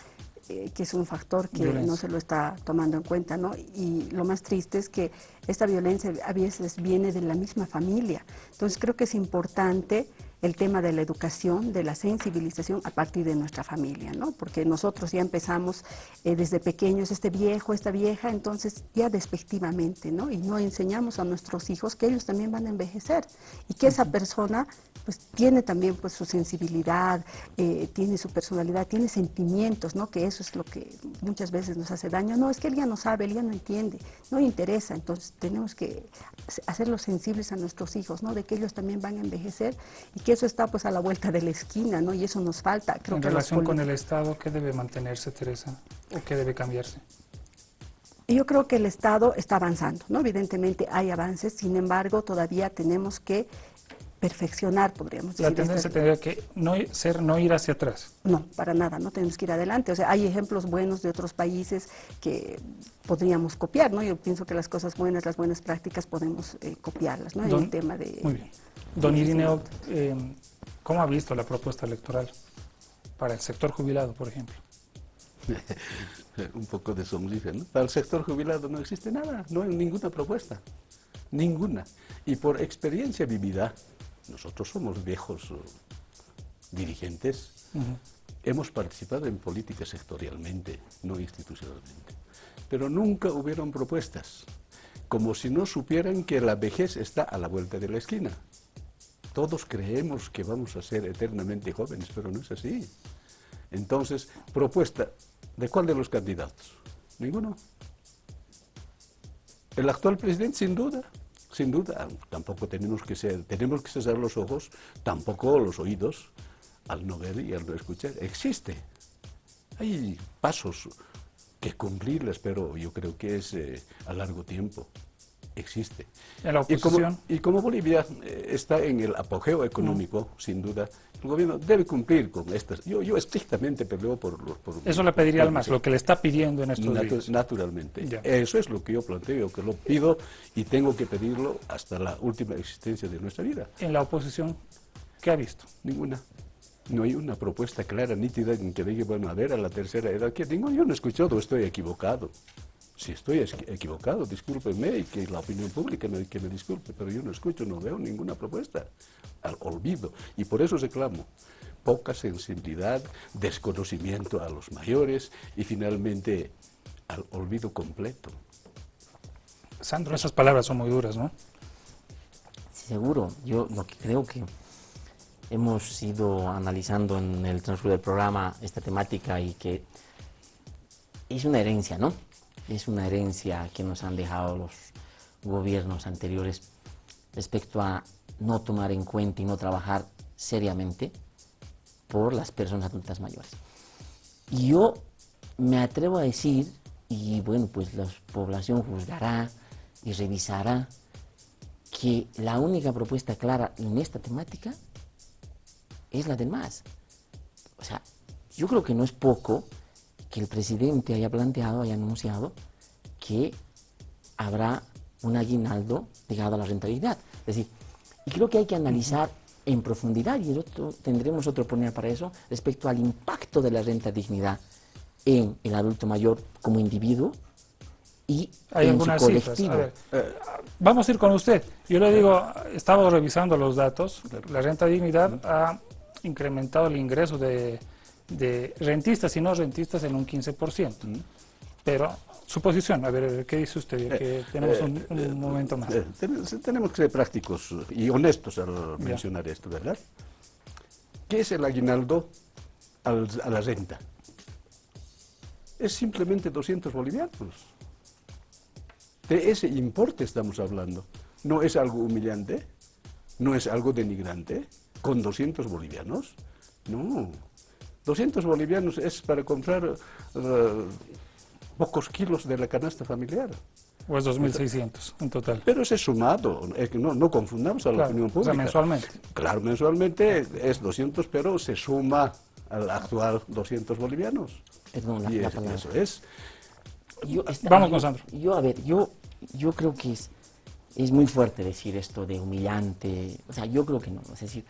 que es un factor que no se lo está tomando en cuenta, ¿no? Y lo más triste es que esta violencia a veces viene de la misma familia. Entonces creo que es importante el tema de la educación, de la sensibilización a partir de nuestra familia, ¿no? Porque nosotros ya empezamos desde pequeños, este viejo, esta vieja, entonces ya despectivamente, ¿no? Y no enseñamos a nuestros hijos que ellos también van a envejecer y que esa persona pues tiene también pues su sensibilidad, tiene su personalidad, tiene sentimientos, ¿no? Que eso es lo que muchas veces nos hace daño. No, es que él ya no sabe, él ya no entiende, no le interesa, entonces tenemos que hacerlos sensibles a nuestros hijos, ¿no? De que ellos también van a envejecer y que eso está pues a la vuelta de la esquina, ¿no? Y eso nos falta. Creo en que relación con el Estado, ¿qué debe mantenerse, Teresa? ¿O qué debe cambiarse? Yo creo que el Estado está avanzando, ¿no? Evidentemente hay avances, sin embargo, todavía tenemos que perfeccionar, podríamos decir. La tendencia tendría que no ir hacia atrás. No, para nada, no tenemos que ir adelante. O sea, hay ejemplos buenos de otros países que podríamos copiar, ¿no? Yo pienso que las cosas buenas, las buenas prácticas podemos copiarlas, ¿no? En el tema de... Muy bien. Don Irineo, ¿cómo ha visto la propuesta electoral para el sector jubilado, por ejemplo? Un poco de sombrilla, ¿no? Para el sector jubilado no existe nada, no hay ninguna propuesta, ninguna. Y por experiencia vivida, nosotros somos viejos dirigentes, hemos participado en política sectorialmente, no institucionalmente, pero nunca hubieron propuestas, como si no supieran que la vejez está a la vuelta de la esquina. Todos creemos que vamos a ser eternamente jóvenes, pero no es así. Entonces, propuesta, ¿de cuál de los candidatos? Ninguno. El actual presidente, sin duda, tampoco tenemos que cerrar los ojos, tampoco los oídos, al no ver y al no escuchar. Existe. Hay pasos que cumplirles, pero yo creo que es a largo tiempo. Existe. ¿En la oposición? Y como Bolivia está en el apogeo económico, sin duda, el gobierno debe cumplir con estas. Yo estrictamente peleo por eso le pediría al MAS, lo que le está pidiendo en estos días. Naturalmente. Ya. Eso es lo que yo planteo, que lo pido y tengo que pedirlo hasta la última existencia de nuestra vida. ¿En la oposición qué ha visto? Ninguna. No hay una propuesta clara, nítida, en que diga, bueno, a ver, a la tercera edad, que digo, yo no he escuchado, estoy equivocado. Si estoy equivocado, discúlpeme, y que la opinión pública que me disculpe, pero yo no escucho, no veo ninguna propuesta. Al olvido. Y por eso reclamo, poca sensibilidad, desconocimiento a los mayores y finalmente al olvido completo. Sandro, esas palabras son muy duras, ¿no? Seguro, yo lo que creo que hemos ido analizando en el transcurso del programa esta temática y que es una herencia, ¿no? Es una herencia que nos han dejado los gobiernos anteriores respecto a no tomar en cuenta y no trabajar seriamente por las personas adultas mayores. Y yo me atrevo a decir, y bueno, pues la población juzgará y revisará, que la única propuesta clara en esta temática es la del MAS. O sea, yo creo que no es poco que el presidente haya planteado, haya anunciado que habrá un aguinaldo ligado a la rentabilidad. Es decir, y creo que hay que analizar en profundidad, y tendremos otro panel para eso, respecto al impacto de la renta dignidad en el adulto mayor como individuo y hay en su algunas colectivo. cifras. A ver, vamos a ir con usted. Yo le digo, estaba revisando los datos, la renta dignidad ha incrementado el ingreso de rentistas y no rentistas en un 15%. Pero su posición, a ver, ¿qué dice usted? Que tenemos un momento más. Tenemos que ser prácticos y honestos al mencionar esto, ¿verdad? ¿Qué es el aguinaldo a la renta? Es simplemente 200 bolivianos. De ese importe estamos hablando. No es algo humillante, no es algo denigrante. ¿Con 200 bolivianos? No. 200 bolivianos es para comprar pocos kilos de la canasta familiar. O es 2.600 en total. Pero ese es sumado, no confundamos a la opinión pública. O sea, mensualmente. Claro, mensualmente es 200, pero se suma al actual 200 bolivianos. Perdón, y la palabra. eso es. Vamos con Sandro. Yo creo que es muy fuerte decir esto de humillante. O sea, yo creo que no. Es decir,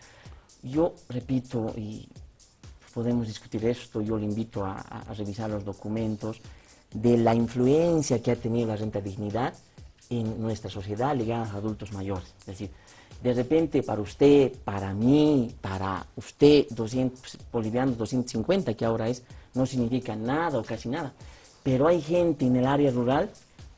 yo repito, y podemos discutir esto, yo le invito a revisar los documentos de la influencia que ha tenido la renta dignidad en nuestra sociedad ligada a adultos mayores. Es decir, de repente para usted, para mí, para usted, 200 bolivianos, 250 que ahora es, no significa nada o casi nada. Pero hay gente en el área rural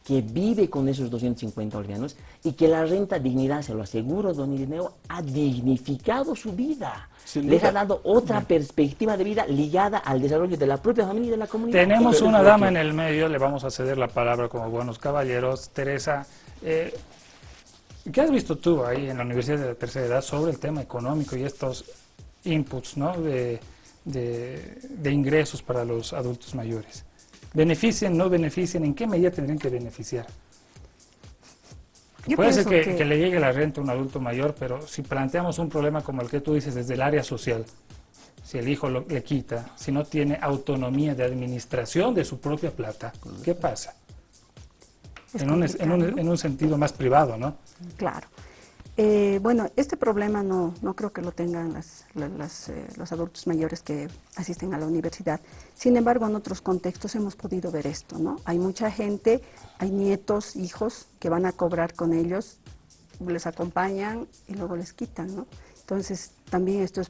que vive con esos 250 bolivianos y que la renta dignidad, se lo aseguro, don Irineo, ha dignificado su vida. Les ha dado otra perspectiva de vida ligada al desarrollo de la propia familia y de la comunidad. Tenemos una dama en el medio, le vamos a ceder la palabra como buenos caballeros. Teresa, ¿qué has visto tú ahí en la Universidad de la Tercera Edad sobre el tema económico y estos inputs, ¿no? de ingresos para los adultos mayores? ¿Benefician, no benefician? ¿En qué medida tendrían que beneficiar? Puede ser que le llegue la renta a un adulto mayor, pero si planteamos un problema como el que tú dices desde el área social, si el hijo le quita, si no tiene autonomía de administración de su propia plata, ¿qué pasa? En un sentido más privado, ¿no? Claro. Bueno, este problema no creo que lo tengan los adultos mayores que asisten a la universidad. Sin embargo, en otros contextos hemos podido ver esto, ¿no? Hay mucha gente, hay nietos, hijos que van a cobrar con ellos, les acompañan y luego les quitan, ¿no? Entonces, también esto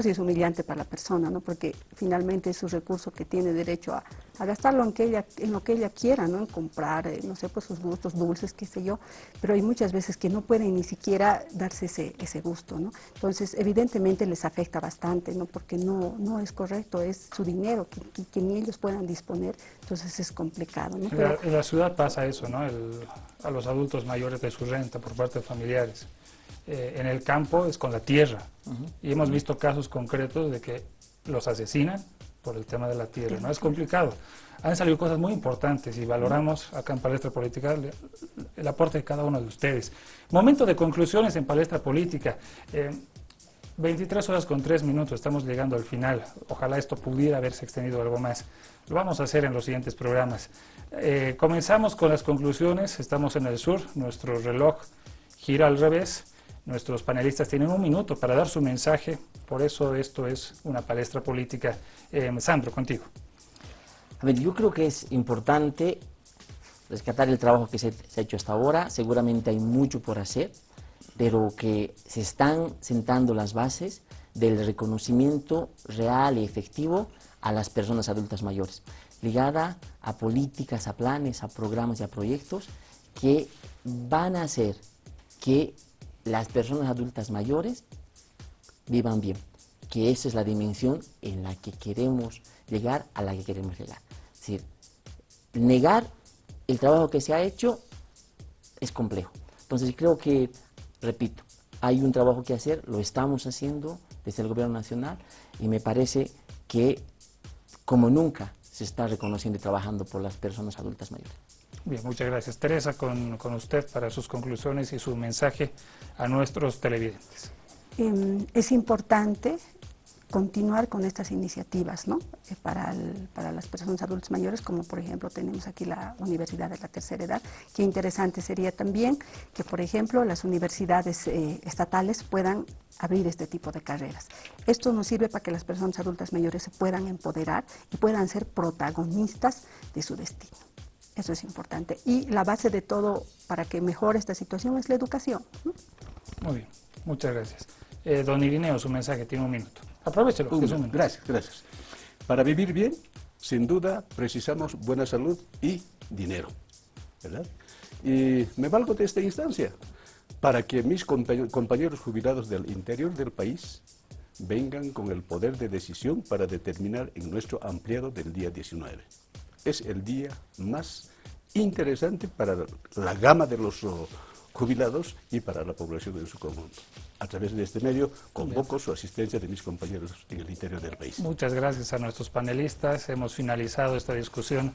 sí es humillante para la persona, ¿no? Porque finalmente es su recurso que tiene derecho a gastarlo en lo que ella quiera, ¿no? En comprar, no sé, pues sus gustos, dulces, qué sé yo. Pero hay muchas veces que no pueden ni siquiera darse ese gusto, ¿no? Entonces, evidentemente les afecta bastante, ¿no? Porque no es correcto, es su dinero que ni ellos puedan disponer, entonces es complicado, ¿no? Pero en la ciudad pasa eso, ¿no? A los adultos mayores de su renta por parte de familiares. En el campo es con la tierra. Y hemos visto casos concretos de que los asesinan por el tema de la tierra, ¿no? Es complicado. Han salido cosas muy importantes y valoramos acá en Palestra Política el aporte de cada uno de ustedes. Momento de conclusiones en Palestra Política. 23 horas con 3 minutos, estamos llegando al final. Ojalá esto pudiera haberse extendido algo más. Lo vamos a hacer en los siguientes programas. Comenzamos con las conclusiones. Estamos en el sur, nuestro reloj gira al revés. Nuestros panelistas tienen 1 minuto para dar su mensaje, por eso esto es una palestra política. Sandro, contigo. A ver, yo creo que es importante rescatar el trabajo que se ha hecho hasta ahora. Seguramente hay mucho por hacer, pero que se están sentando las bases del reconocimiento real y efectivo a las personas adultas mayores, ligada a políticas, a planes, a programas y a proyectos que van a hacer que las personas adultas mayores vivan bien, que esa es la dimensión en la que queremos llegar, a la que queremos llegar. Es decir, negar el trabajo que se ha hecho es complejo. Entonces creo que, repito, hay un trabajo que hacer, lo estamos haciendo desde el Gobierno Nacional y me parece que como nunca se está reconociendo y trabajando por las personas adultas mayores. Bien, muchas gracias. Teresa, con usted para sus conclusiones y su mensaje a nuestros televidentes. Es importante continuar con estas iniciativas, ¿no? Para las personas adultas mayores, como por ejemplo tenemos aquí la Universidad de la Tercera Edad. Qué interesante sería también que, por ejemplo, las universidades estatales puedan abrir este tipo de carreras. Esto nos sirve para que las personas adultas mayores se puedan empoderar y puedan ser protagonistas de su destino. Eso es importante. Y la base de todo para que mejore esta situación es la educación, ¿no? Muy bien, muchas gracias. Don Irineo, su mensaje, tiene un minuto. Aprovechelo. Gracias. Para vivir bien, sin duda, precisamos buena salud y dinero, ¿verdad? Y me valgo de esta instancia para que mis compañeros jubilados del interior del país vengan con el poder de decisión para determinar en nuestro ampliado del día 19. Es el día más interesante para la gama de los jubilados y para la población en su conjunto. A través de este medio convoco su asistencia de mis compañeros en el interior del país. Muchas gracias a nuestros panelistas. Hemos finalizado esta discusión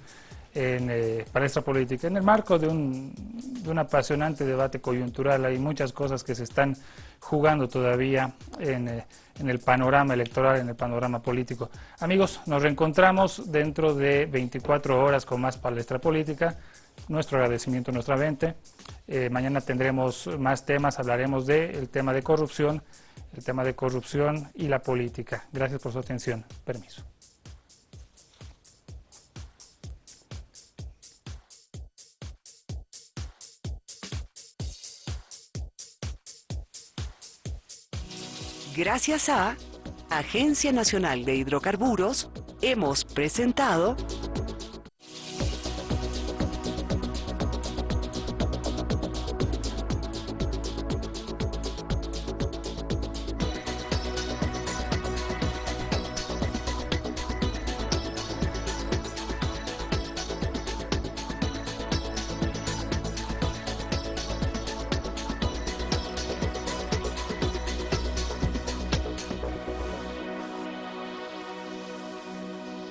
en Palestra Política en el marco de un apasionante debate coyuntural. Hay muchas cosas que se están jugando todavía en el panorama electoral, en el panorama político. Amigos, nos reencontramos dentro de 24 horas con más Palestra Política. Nuestro agradecimiento nuevamente. Mañana tendremos más temas, hablaremos del tema de corrupción, y la política. Gracias por su atención. Permiso. Gracias a Agencia Nacional de Hidrocarburos, hemos presentado